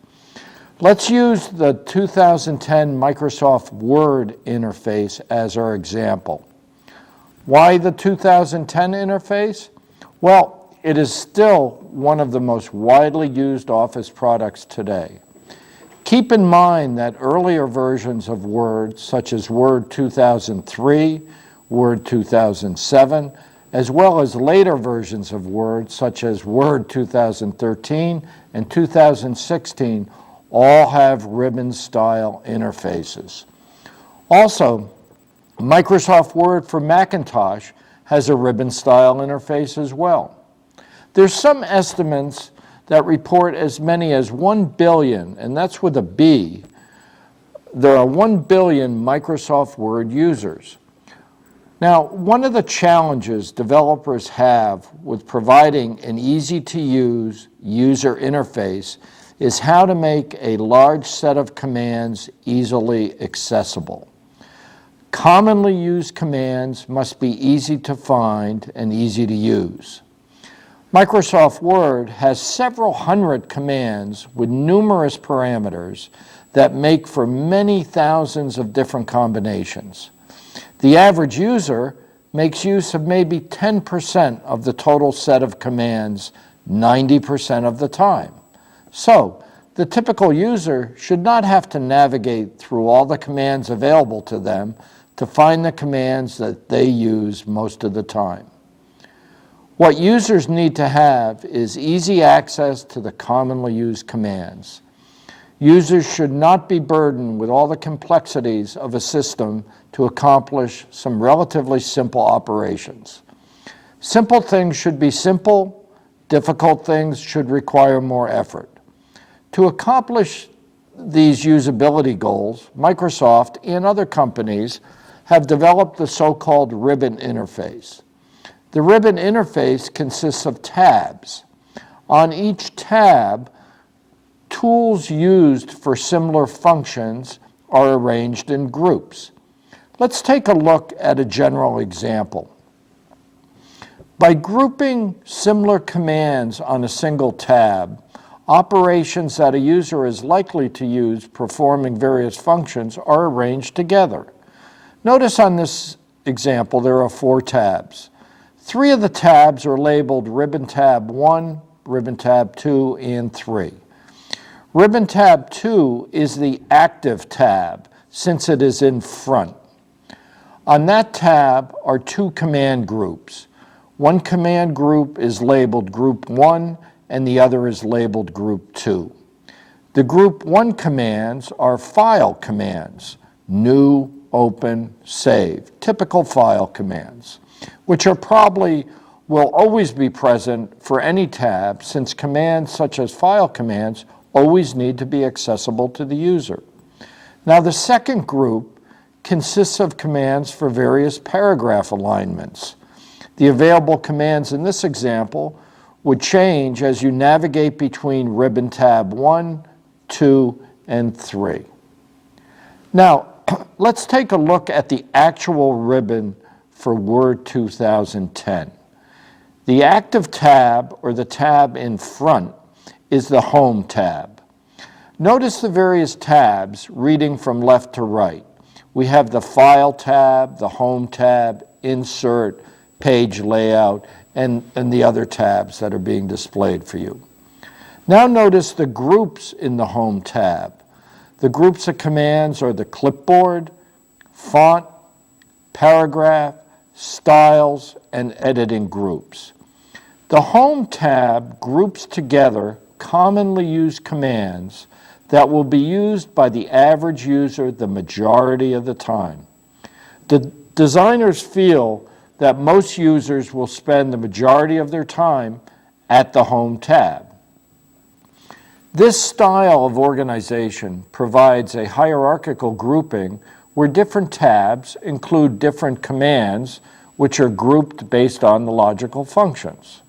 Let's use the 2010 Microsoft Word interface as our example. Why the 2010 interface? Well, it is still one of the most widely used Office products today. Keep in mind that earlier versions of Word, such as Word 2003, Word 2007, as well as later versions of Word, such as Word 2013 and 2016, all have ribbon-style interfaces. Also, Microsoft Word for Macintosh has a ribbon-style interface as well. There's some estimates that report as many as 1 billion, and that's with a B. There are 1 billion Microsoft Word users. Now, one of the challenges developers have with providing an easy-to-use user interface is how to make a large set of commands easily accessible. Commonly used commands must be easy to find and easy to use. Microsoft Word has several hundred commands with numerous parameters that make for many thousands of different combinations. The average user makes use of maybe 10% of the total set of commands 90% of the time. So, the typical user should not have to navigate through all the commands available to them to find the commands that they use most of the time. What users need to have is easy access to the commonly used commands. Users should not be burdened with all the complexities of a system to accomplish some relatively simple operations. Simple things should be simple, difficult things should require more effort. To accomplish these usability goals, Microsoft and other companies have developed the so-called ribbon interface. The ribbon interface consists of tabs. On each tab, tools used for similar functions are arranged in groups. Let's take a look at a general example. By grouping similar commands on a single tab, operations that a user is likely to use performing various functions are arranged together. Notice on this example there are 4 tabs. 3 of the tabs are labeled Ribbon Tab 1, Ribbon Tab 2, and 3. Ribbon Tab 2 is the active tab, since it is in front. On that tab are 2 command groups. One command group is labeled Group 1, and the other is labeled Group 2. The Group 1 commands are file commands, new, open, save, typical file commands, which are probably will always be present for any tab, since commands such as file commands always need to be accessible to the user. Now, the second group consists of commands for various paragraph alignments. The available commands in this example would change as you navigate between ribbon tab 1, 2, and 3. Now, let's take a look at the actual ribbon for Word 2010. The active tab, or the tab in front, is the Home tab. Notice the various tabs reading from left to right. We have the File tab, the Home tab, Insert, Page Layout, and the other tabs that are being displayed for you. Now notice the groups in the Home tab. The groups of commands are the clipboard, font, paragraph, styles, and editing groups. The Home tab groups together commonly used commands that will be used by the average user the majority of the time. The designers feel that most users will spend the majority of their time at the Home tab. This style of organization provides a hierarchical grouping where different tabs include different commands which are grouped based on the logical functions.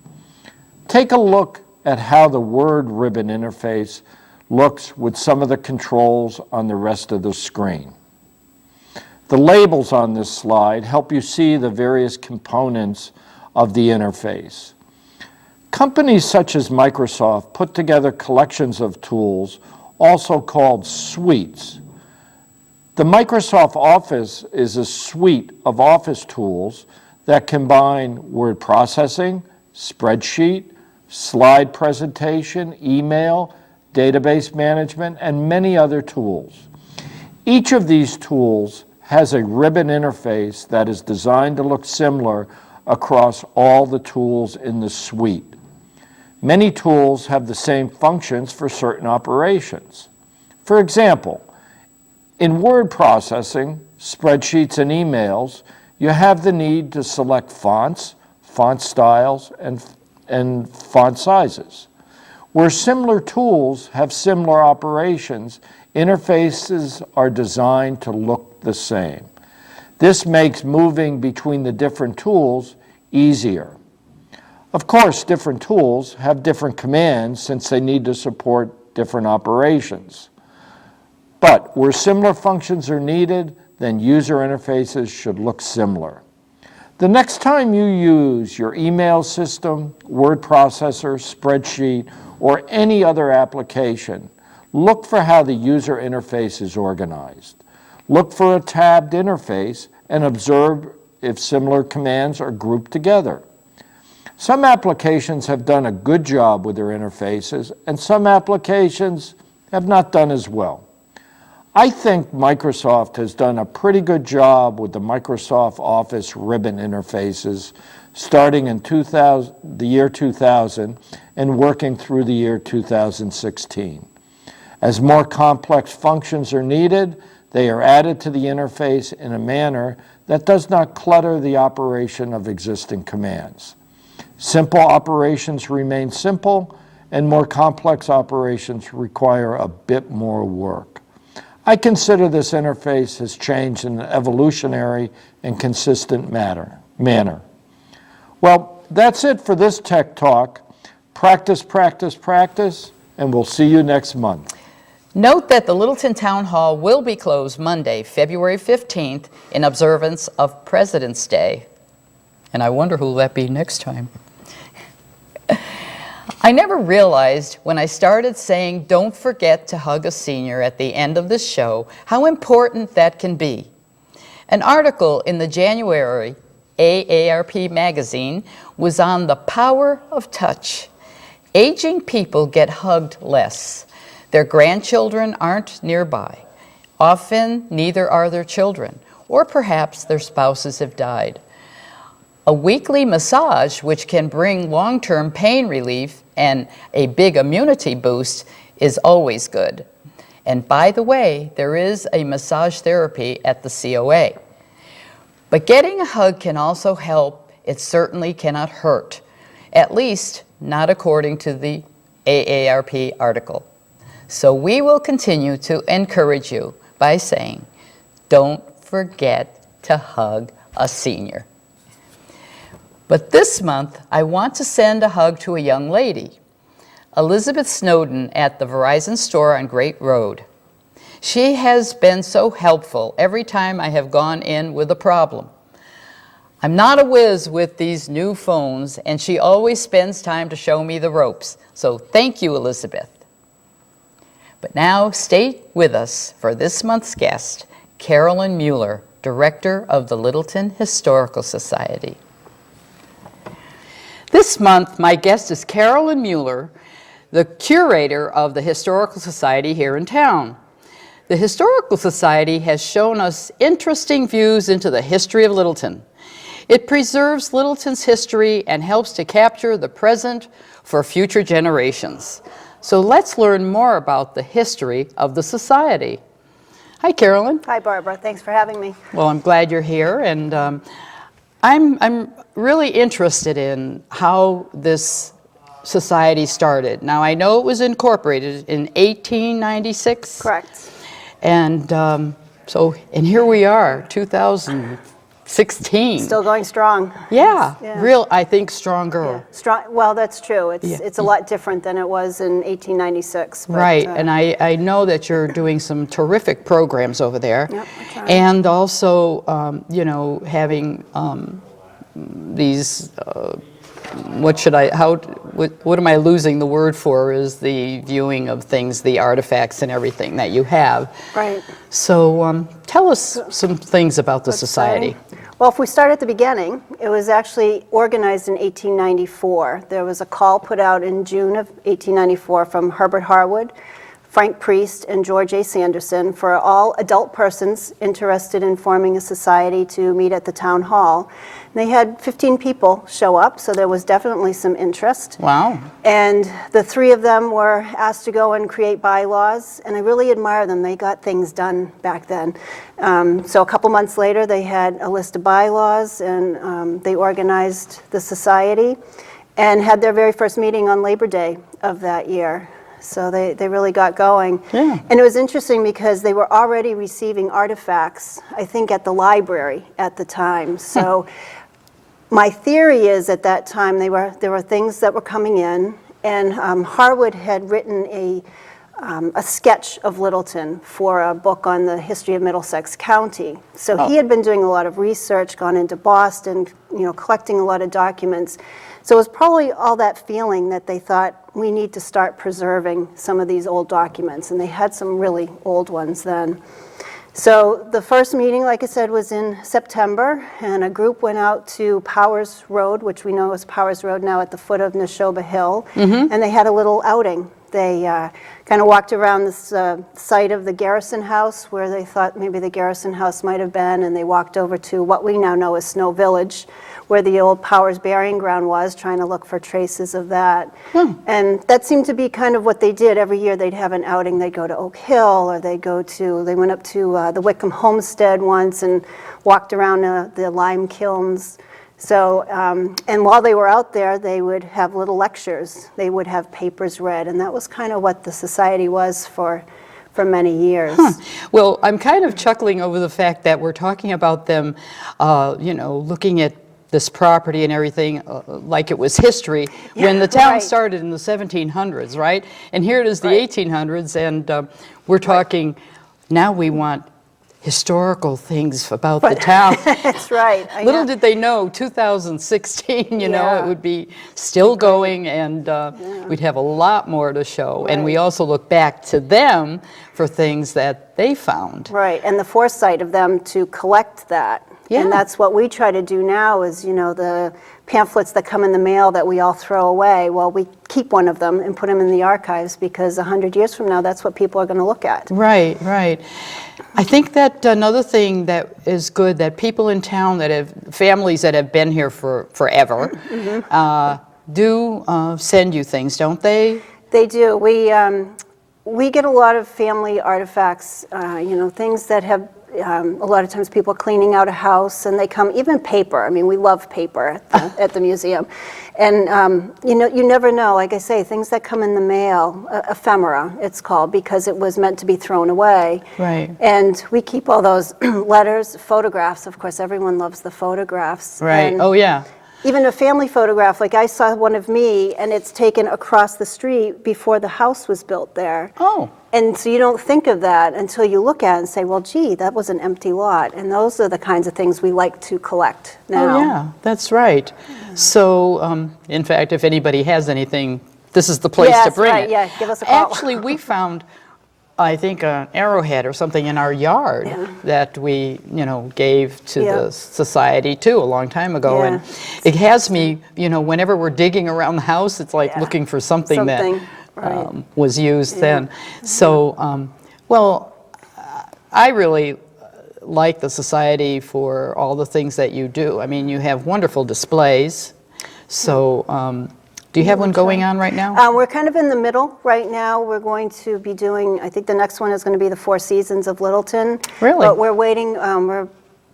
Take a look at how the Word ribbon interface looks with some of the controls on the rest of the screen. The labels on this slide help you see the various components of the interface. Companies such as Microsoft put together collections of tools, also called suites. The Microsoft Office is a suite of Office tools that combine word processing, spreadsheet, slide presentation, email, database management, and many other tools. Each of these tools has a ribbon interface that is designed to look similar across all the tools in the suite. Many tools have the same functions for certain operations. For example, in word processing, spreadsheets, and emails, you have the need to select fonts, font styles, and font sizes. Where similar tools have similar operations, interfaces are designed to look the same. This makes moving between the different tools easier. Of course, different tools have different commands since they need to support different operations. But where similar functions are needed, then user interfaces should look similar. The next time you use your email system, word processor, spreadsheet, or any other application, look for how the user interface is organized. Look for a tabbed interface and observe if similar commands are grouped together. Some applications have done a good job with their interfaces, and some applications have not done as well. I think Microsoft has done a pretty good job with the Microsoft Office ribbon interfaces starting in the year 2000 and working through the year 2016. As more complex functions are needed, they are added to the interface in a manner that does not clutter the operation of existing commands. Simple operations remain simple, and more complex operations require a bit more work. I consider this interface has changed in an evolutionary and consistent manner. Well, that's it for this Tech Talk. Practice, practice, practice, and we'll see you next month. Note that the Littleton Town Hall will be closed Monday, February 15th, in observance of President's Day. And I wonder who'll that be next time. I never realized when I started saying don't forget to hug a senior at the end of the show how important that can be. An article in the January AARP magazine was on the power of touch. Aging people get hugged less. Their grandchildren aren't nearby. Often, neither are their children, or perhaps their spouses have died. A weekly massage, which can bring long-term pain relief and a big immunity boost, is always good. And by the way, there is a massage therapy at the COA. But getting a hug can also help. It certainly cannot hurt, at least not according to the AARP article. So we will continue to encourage you by saying, don't forget to hug a senior. But this month, I want to send a hug to a young lady, Elizabeth Snowden at the Verizon store on Great Road. She has been so helpful every time I have gone in with a problem. I'm not a whiz with these new phones, and she always spends time to show me the ropes. So thank you, Elizabeth. But now stay with us for this month's guest, Carolyn Mueller, Director of the Littleton Historical Society. This month, my guest is Carolyn Mueller, the curator of the Historical Society here in town. The Historical Society has shown us interesting views into the history of Littleton. It preserves Littleton's history and helps to capture the present for future generations. So let's learn more about the history of the Society. Hi, Carolyn. Hi, Barbara. Thanks for having me. Well, I'm glad you're here, and I'm really interested in how this society started. Now, I know it was incorporated in 1896. Correct. And and here we are, 2016. Still going strong. Yeah, Yeah. I think stronger. Strong. Well, that's true. It's Yeah. it's a lot different than it was in 1896. But, Right, and I know that you're doing some terrific programs over there. Yep, I try. And also, having these, what am I losing the word for, is the viewing of things, the artifacts and everything that you have. Right. So tell us some things about the society. Well, if we start at the beginning, it was actually organized in 1894. There was a call put out in June of 1894 from Herbert Harwood, Frank Priest, and George A. Sanderson for all adult persons interested in forming a society to meet at the town hall. They had 15 people show up, so there was definitely some interest. Wow. And the three of them were asked to go and create bylaws, and I really admire them. They got things done back then. So a couple months later, they had a list of bylaws, and they organized the society and had their very first meeting on Labor Day of that year. So they really got going. Yeah. And it was interesting because they were already receiving artifacts, I think, at the library at the time. So my theory is at that time there were things that were coming in, and Harwood had written a sketch of Littleton for a book on the history of Middlesex County. So he had been doing a lot of research, gone into Boston, collecting a lot of documents. So it was probably all that feeling that they thought, we need to start preserving some of these old documents, and they had some really old ones then. So the first meeting, like I said, was in September, and a group went out to Powers Road, which we know is Powers Road now at the foot of Neshoba Hill, and they had a little outing. They kind of walked around this site of the Garrison House, where they thought maybe the Garrison House might have been, and they walked over to what we now know as Snow Village, where the old Powers burying ground was, trying to look for traces of that. And that seemed to be kind of what they did. Every year they'd have an outing. They'd go to Oak Hill, or they went up to the Wickham Homestead once and walked around the lime kilns. So, and while they were out there, they would have little lectures. They would have papers read, and that was kind of what the society was for many years. Well, I'm kind of chuckling over the fact that we're talking about them, looking at this property and everything like it was history when the town started in the 1700s, right? And here it is, the 1800s, and we're talking, now we want historical things about the town. That's right. Little did they know, 2016, it would be still going, and we'd have a lot more to show. And we also look back to them for things that they found. Right, and the foresight of them to collect that. Yeah. And that's what we try to do now is, the pamphlets that come in the mail that we all throw away, well, we keep one of them and put them in the archives, because 100 years from now, that's what people are going to look at. Right, right. I think that another thing that is good, that people in town families that have been here for forever, do send you things, don't they? They do. We get a lot of family artifacts, things that have A lot of times people are cleaning out a house and they come, even paper. I mean, we love paper at the museum. And, you never know, like I say, things that come in the mail, ephemera it's called, because it was meant to be thrown away. Right. And we keep all those letters, photographs, of course, everyone loves the photographs. Right. And Oh, yeah. even a family photograph, like I saw one of me, and it's taken across the street before the house was built there. Oh. And so you don't think of that until you look at it and say, well, gee, that was an empty lot. And those are the kinds of things we like to collect now. Oh, yeah, that's right. So, in fact, if anybody has anything, this is the place to Yes, bring right, it. yeah, give us a call. Actually, we found, I think, an arrowhead or something in our yard that we, gave to Yeah. the society too a long time ago. Yeah. And it has me, whenever we're digging around the house, it's like Yeah. looking for something that right. was used then. So, I really like the society for all the things that you do. I mean, you have wonderful displays. So, do you have one going on right now? We're kind of in the middle right now. We're going to be doing, I think the next one is going to be the Four Seasons of Littleton. Really? But we're waiting, we're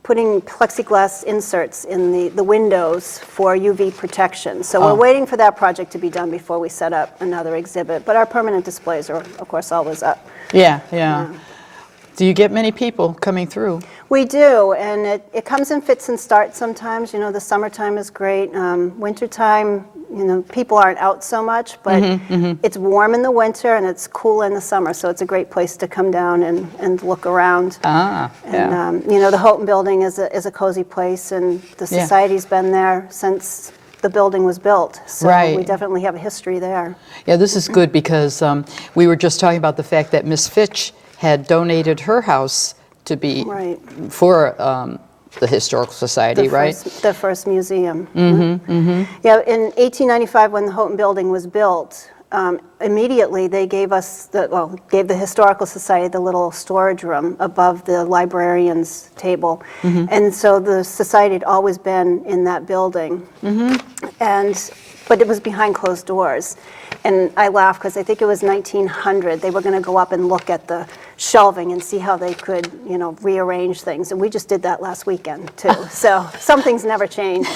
putting plexiglass inserts in the windows for UV protection. So we're waiting for that project to be done before we set up another exhibit. But our permanent displays are, of course, always up. Yeah. Do you get many people coming through? We do, and it comes in fits and starts sometimes. The summertime is great. Wintertime, people aren't out so much, but it's warm in the winter and it's cool in the summer, so it's a great place to come down and look around. Yeah. And, the Houghton Building is a cozy place, and the Yeah. Society's been there since the building was built. So Right. we definitely have a history there. Yeah, this is good because we were just talking about the fact that Miss Fitch had donated her house to be Right. for the Historical Society, right? The first museum. Yeah, in 1895, when the Houghton Building was built, immediately they gave us, gave the Historical Society the little storage room above the librarian's table. And so the Society had always been in that building. But it was behind closed doors. And I laugh because I think it was 1900. They were going to go up and look at the shelving and see how they could, rearrange things. And we just did that last weekend, too. So some things never change.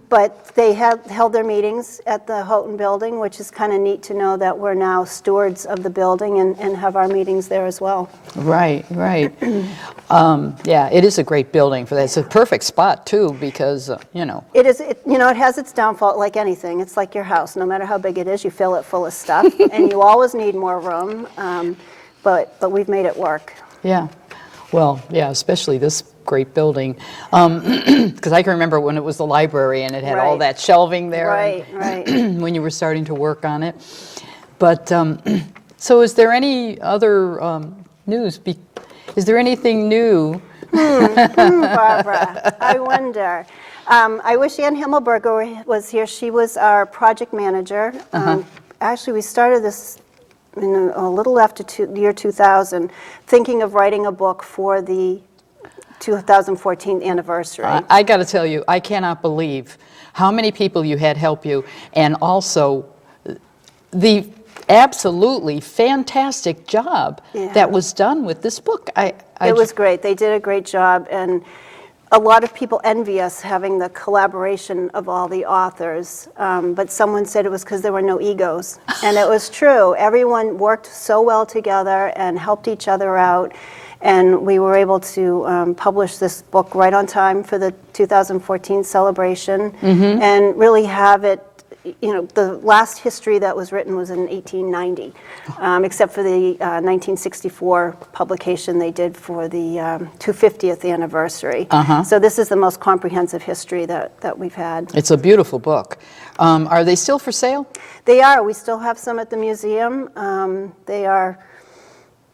But they held their meetings at the Houghton Building, which is kind of neat to know that we're now stewards of the building and have our meetings there as well. Right. Yeah, it is a great building for that. It's a perfect spot, too, because, It is, it has its downfall like anything. It's like your house. No matter how big it is, you fill it full of stuff, and you always need more room. But we've made it work. Yeah. Well, yeah, especially this great building. Because I can remember when it was the library and it had all Right. that shelving there. Right. When you were starting to work on it. But, so is there any other news? Is there anything new? Barbara, I wonder. I wish Ann Himmelberger was here. She was our project manager. Actually, we started this in a little after year 2000, thinking of writing a book for the 2014 anniversary. I got to tell you, I cannot believe how many people you had help you, and also the absolutely fantastic job that was done with this book. It was great. They did a great job, and a lot of people envy us having the collaboration of all the authors, but someone said it was because there were no egos, and it was true. Everyone worked so well together and helped each other out, and we were able to publish this book right on time for the 2014 celebration, and really have it. The last history that was written was in 1890, except for the 1964 publication they did for the 250th anniversary. So this is the most comprehensive history that we've had. It's a beautiful book. Are they still for sale? They are. We still have some at the museum. They are.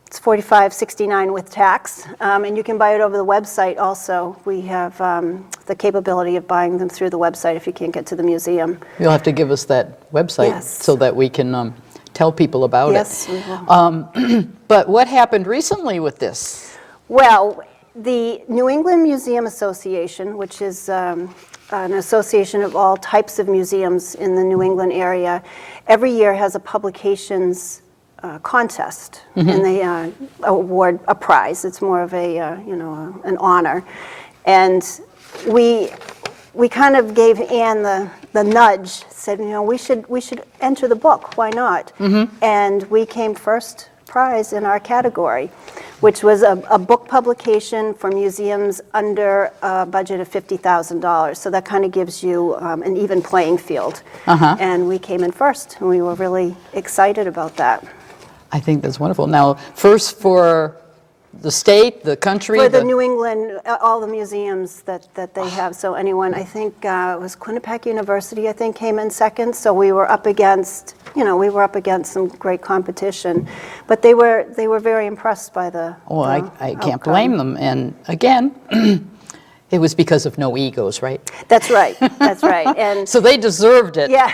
It's $45.69 with tax, and you can buy it over the website also. We have the capability of buying them through the website if you can't get to the museum. You'll have to give us that website Yes. so that we can tell people about Yes, we it. will. But what happened recently with this? Well, the New England Museum Association, which is an association of all types of museums in the New England area, every year has a publications contest, and they award a prize. It's more of a, an honor. And we kind of gave Anne the nudge, said, we should enter the book, why not? And we came first prize in our category, which was a book publication for museums under a budget of $50,000. So that kind of gives you an even playing field. And we came in first, and we were really excited about that. I think that's wonderful. Now, first for the state, the country? For the New England, all the museums that they have. So anyone, I think it was Quinnipiac University, I think, came in second. So we were up against, some great competition. But they were very impressed by the Well, I can't outcome. blame them. And again, it was because of no egos, right? That's right. That's right. And So they deserved it. yeah.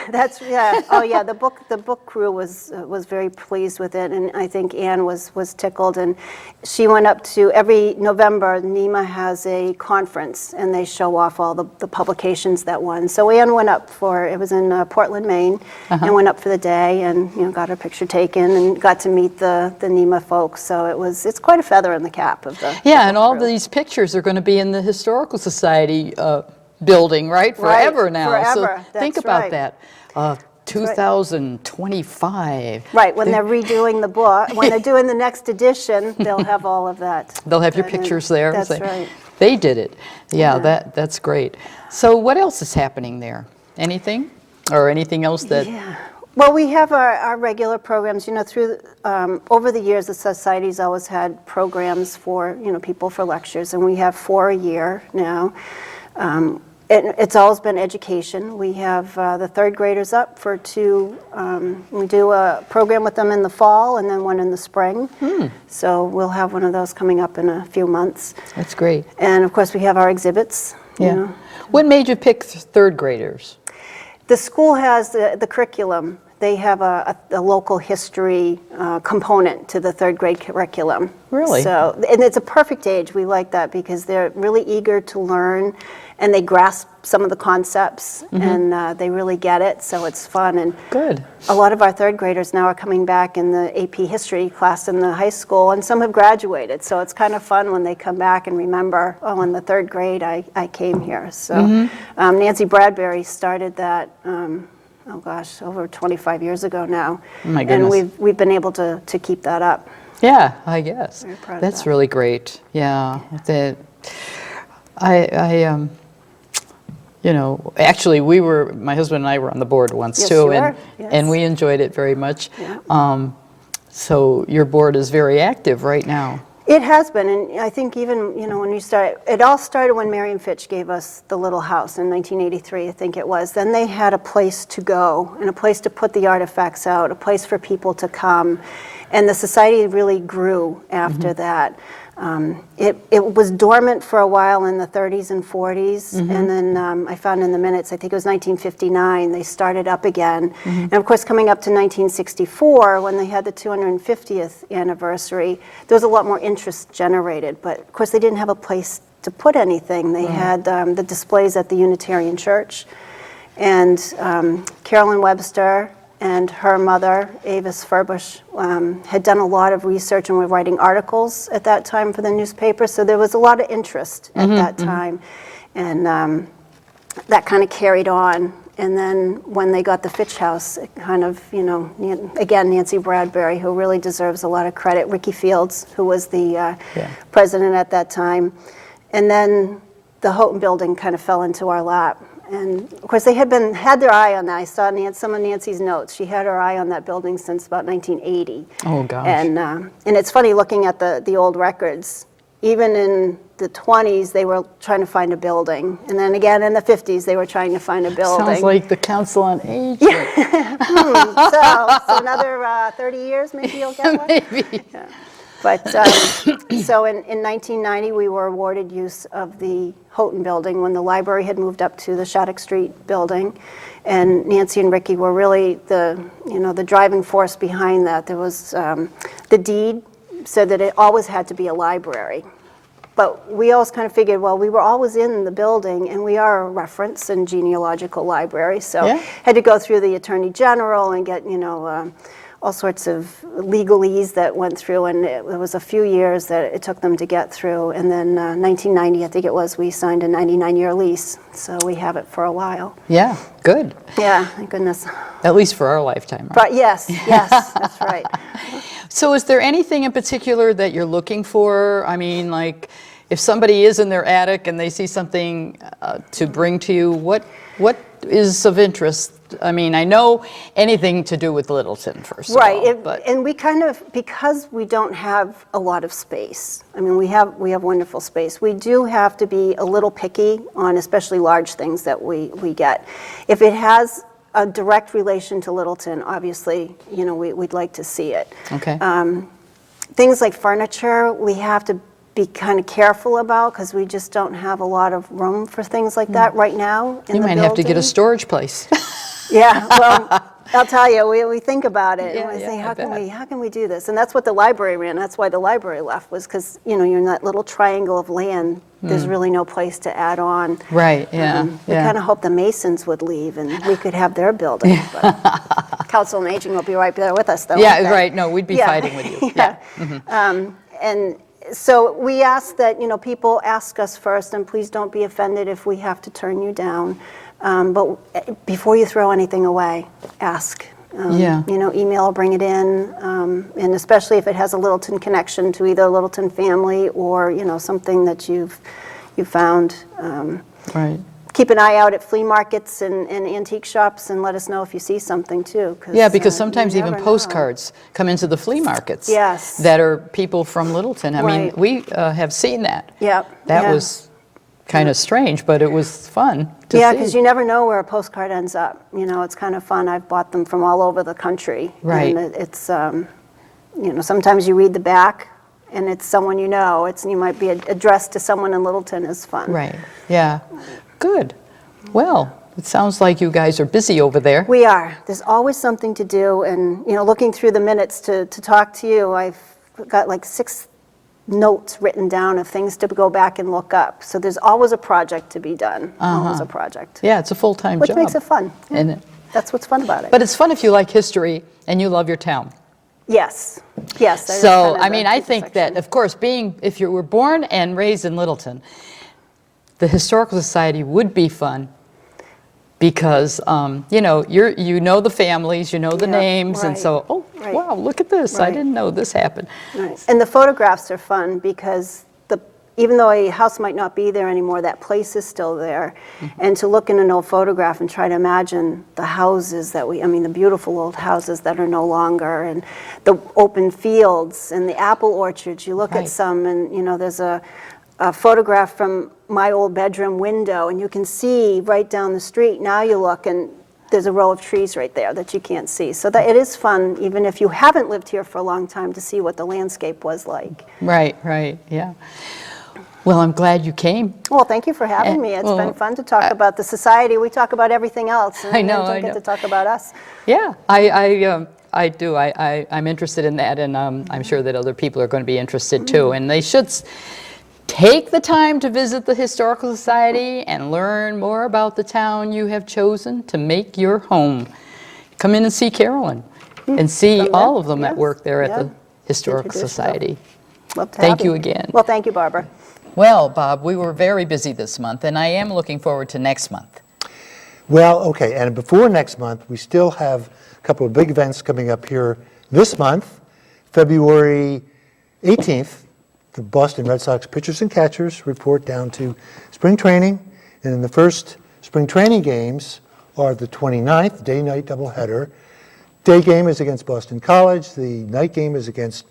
Oh yeah, the book crew was very pleased with it, and I think Anne was tickled, and she went up to every November. NEMA has a conference, and they show off all the publications that won. So Anne went up it was in Portland, Maine, and went up for the day, and got her picture taken, and got to meet the NEMA folks. So it's quite a feather in the cap of the Yeah, and book all crew. these pictures are going to be in the Historical Society building, right? Forever now. forever. So think That's about right. that. 2025. Right, when they're redoing the book, when they're doing the next edition, they'll have all of that. They'll have your that in. pictures there. and That's say, right. They did it. Yeah, Yeah. that's great. So what else is happening there? Anything? Or anything else that... Yeah. Well, we have our regular programs, through, over the years, the Society's always had programs for, people for lectures, and we have 4 a year now. It's always been education. We have the third graders up for 2, we do a program with them in the fall and then one in the spring. So we'll have one of those coming up in a few months. That's great. And of course, we have our exhibits. Yeah. What made you pick third graders? The school has the curriculum. They have a local history component to the third grade curriculum. Really? So, and it's a perfect age. We like that because they're really eager to learn, and they grasp some of the concepts, and they really get it. So it's fun. And Good. a lot of our third graders now are coming back in the AP history class in the high school, and some have graduated. So it's kind of fun when they come back and remember, oh, in the third grade I came here. So Nancy Bradbury started that, over 25 years ago now. Oh my goodness. And we've been able to keep that up. Yeah, I guess. Very proud of That's that. really great. Yeah. Actually, my husband and I were on the board once Yes, too, you and were. Yes. and we enjoyed it very much. Yeah. So your board is very active right now. It has been, and I think even, when you start, it all started when Marion Fitch gave us the little house in 1983, I think it was. Then they had a place to go and a place to put the artifacts out, a place for people to come, and the society really grew after that. It was dormant for a while in the 30s and 40s, and then I found in the minutes, I think it was 1959, they started up again. And of course, coming up to 1964, when they had the 250th anniversary, there was a lot more interest generated, but of course they didn't have a place to put anything. They had the displays at the Unitarian Church, and Carolyn Webster and her mother, Avis Furbush, had done a lot of research and were writing articles at that time for the newspaper, so there was a lot of interest at that time, and that kind of carried on. And then when they got the Fitch House, it kind of, again, Nancy Bradbury, who really deserves a lot of credit, Ricky Fields, who was the president at that time, and then the Houghton building kind of fell into our lap. And of course, they had their eye on that. I saw some of Nancy's notes. She had her eye on that building since about 1980. Oh gosh. And it's funny looking at the old records. Even in the 20s, they were trying to find a building, and then again in the 50s, they were trying to find a building. Sounds like the Council on Aging. So another 30 years, maybe you'll get one. Maybe. Yeah. But so in 1990, we were awarded use of the Houghton building when the library had moved up to the Shattuck Street building, and Nancy and Ricky were really the driving force behind that. There was the deed said that it always had to be a library. But we always kind of figured, well, we were always in the building, and we are a reference and genealogical library, so Yeah. had to go through the Attorney General and get, all sorts of legalese that went through, and it was a few years that it took them to get through. And then 1990, I think it was, we signed a 99-year lease, so we have it for a while. Yeah, good. Yeah, thank goodness. At least for our lifetime, right? But yes, that's right. So is there anything in particular that you're looking for? I mean, like, if somebody is in their attic and they see something to bring to you, what is of interest? I mean, I know anything to do with Littleton, first of Right, all. But and we kind of, because we don't have a lot of space, I mean, we have wonderful space. We do have to be a little picky on especially large things that we get. If it has a direct relation to Littleton, obviously, we'd like to see it. Okay. Things like furniture, we have to be kind of careful about because we just don't have a lot of room for things like that right now in you the might have to get a building. storage place. Yeah, well, I'll tell you, we think about it, Yeah, and we yeah, say, I how can we do this? And that's what the library ran, that's why the library left, was because, you're in that little triangle of land, there's really no place to add on. Right, yeah, We yeah. kind of hoped the Masons would leave, and we could have their building, but Council on Aging will be right there with us, though. Yeah, won't they? right, no, we'd be Yeah. fighting with you. Yeah. And so we ask that, people ask us first, and please don't be offended if we have to turn you down. But before you throw anything away, ask. Yeah. Email or bring it in, and especially if it has a Littleton connection to either a Littleton family or, something that you've found. Right. Keep an eye out at flea markets and antique shops and let us know if you see something too. Yeah, because you sometimes even never know. postcards come into the flea markets. Yes. That are people from Littleton. I mean, Right. we have seen that. Yep, That yeah. was kind of strange, but it was fun to Yeah, see. because you never know where a postcard ends up. It's kind of fun. I've bought them from all over the country. Right. And it's, sometimes you read the back and it's someone you know. You might be addressed to someone in Littleton is fun. Right, yeah. Good. Well, it sounds like you guys are busy over there. We are. There's always something to do. And, looking through the minutes to talk to you, I've got like 6 notes written down of things to go back and look up. So there's always a project to be done. Always a project. Yeah, it's a full-time Which job. makes it fun. Isn't it? That's what's fun about it. But it's fun if you like history and you love your town. Yes. Yes. that is So, kind of I the mean, I think that, intersection. of course, if you were born and raised in Littleton, the Historical Society would be fun because, you know the families, you know the Yeah, names, and right, so, oh, right. wow, look at this. I Right. didn't know this happened. Right. And the photographs are fun because even though a house might not be there anymore, that place is still there. Mm-hmm. And to look in an old photograph and try to imagine the houses the beautiful old houses that are no longer, and the open fields and the apple orchards. You look Right. at some and, there's a photograph from my old bedroom window and you can see right down the street. Now you look and there's a row of trees right there that you can't see. So that it is fun, even if you haven't lived here for a long time, to see what the landscape was like. Right, yeah. Well, I'm glad you came. Well, thank you for having me. It's well, been fun to talk about the society. We talk about everything else, and I know, we I don't get know. to talk about us. Yeah, I do. I'm interested in that, and I'm sure that other people are going to be interested too. And they should take the time to visit the Historical Society and learn more about the town you have chosen to make your home. Come in and see Carolyn, and see Come all there, of them that yes, work there at yeah. the Historical Introduce Society. Love to Thank have you again. Well, thank you, Barbara. Well, Bob, we were very busy this month, and I am looking forward to next month. Well, okay, and before next month, we still have a couple of big events coming up here this month. February 18th, the Boston Red Sox pitchers and catchers report down to spring training, and in the first spring training games are the 29th, day-night doubleheader. Day game is against Boston College, the night game is against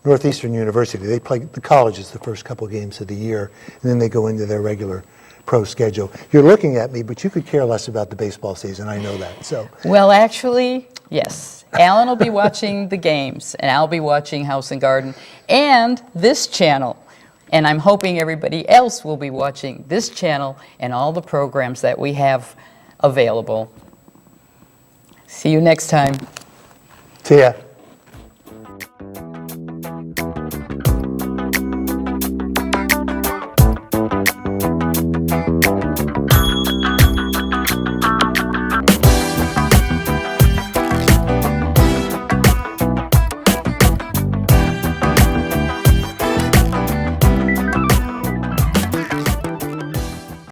Northeastern University. They play the colleges the first couple games of the year, and then they go into their regular pro schedule. You're looking at me, but you could care less about the baseball season. I know that. So, Well, actually, yes. Alan will be watching the games, and I'll be watching House and Garden and this channel. And I'm hoping everybody else will be watching this channel and all the programs that we have available. See you next time. see ya.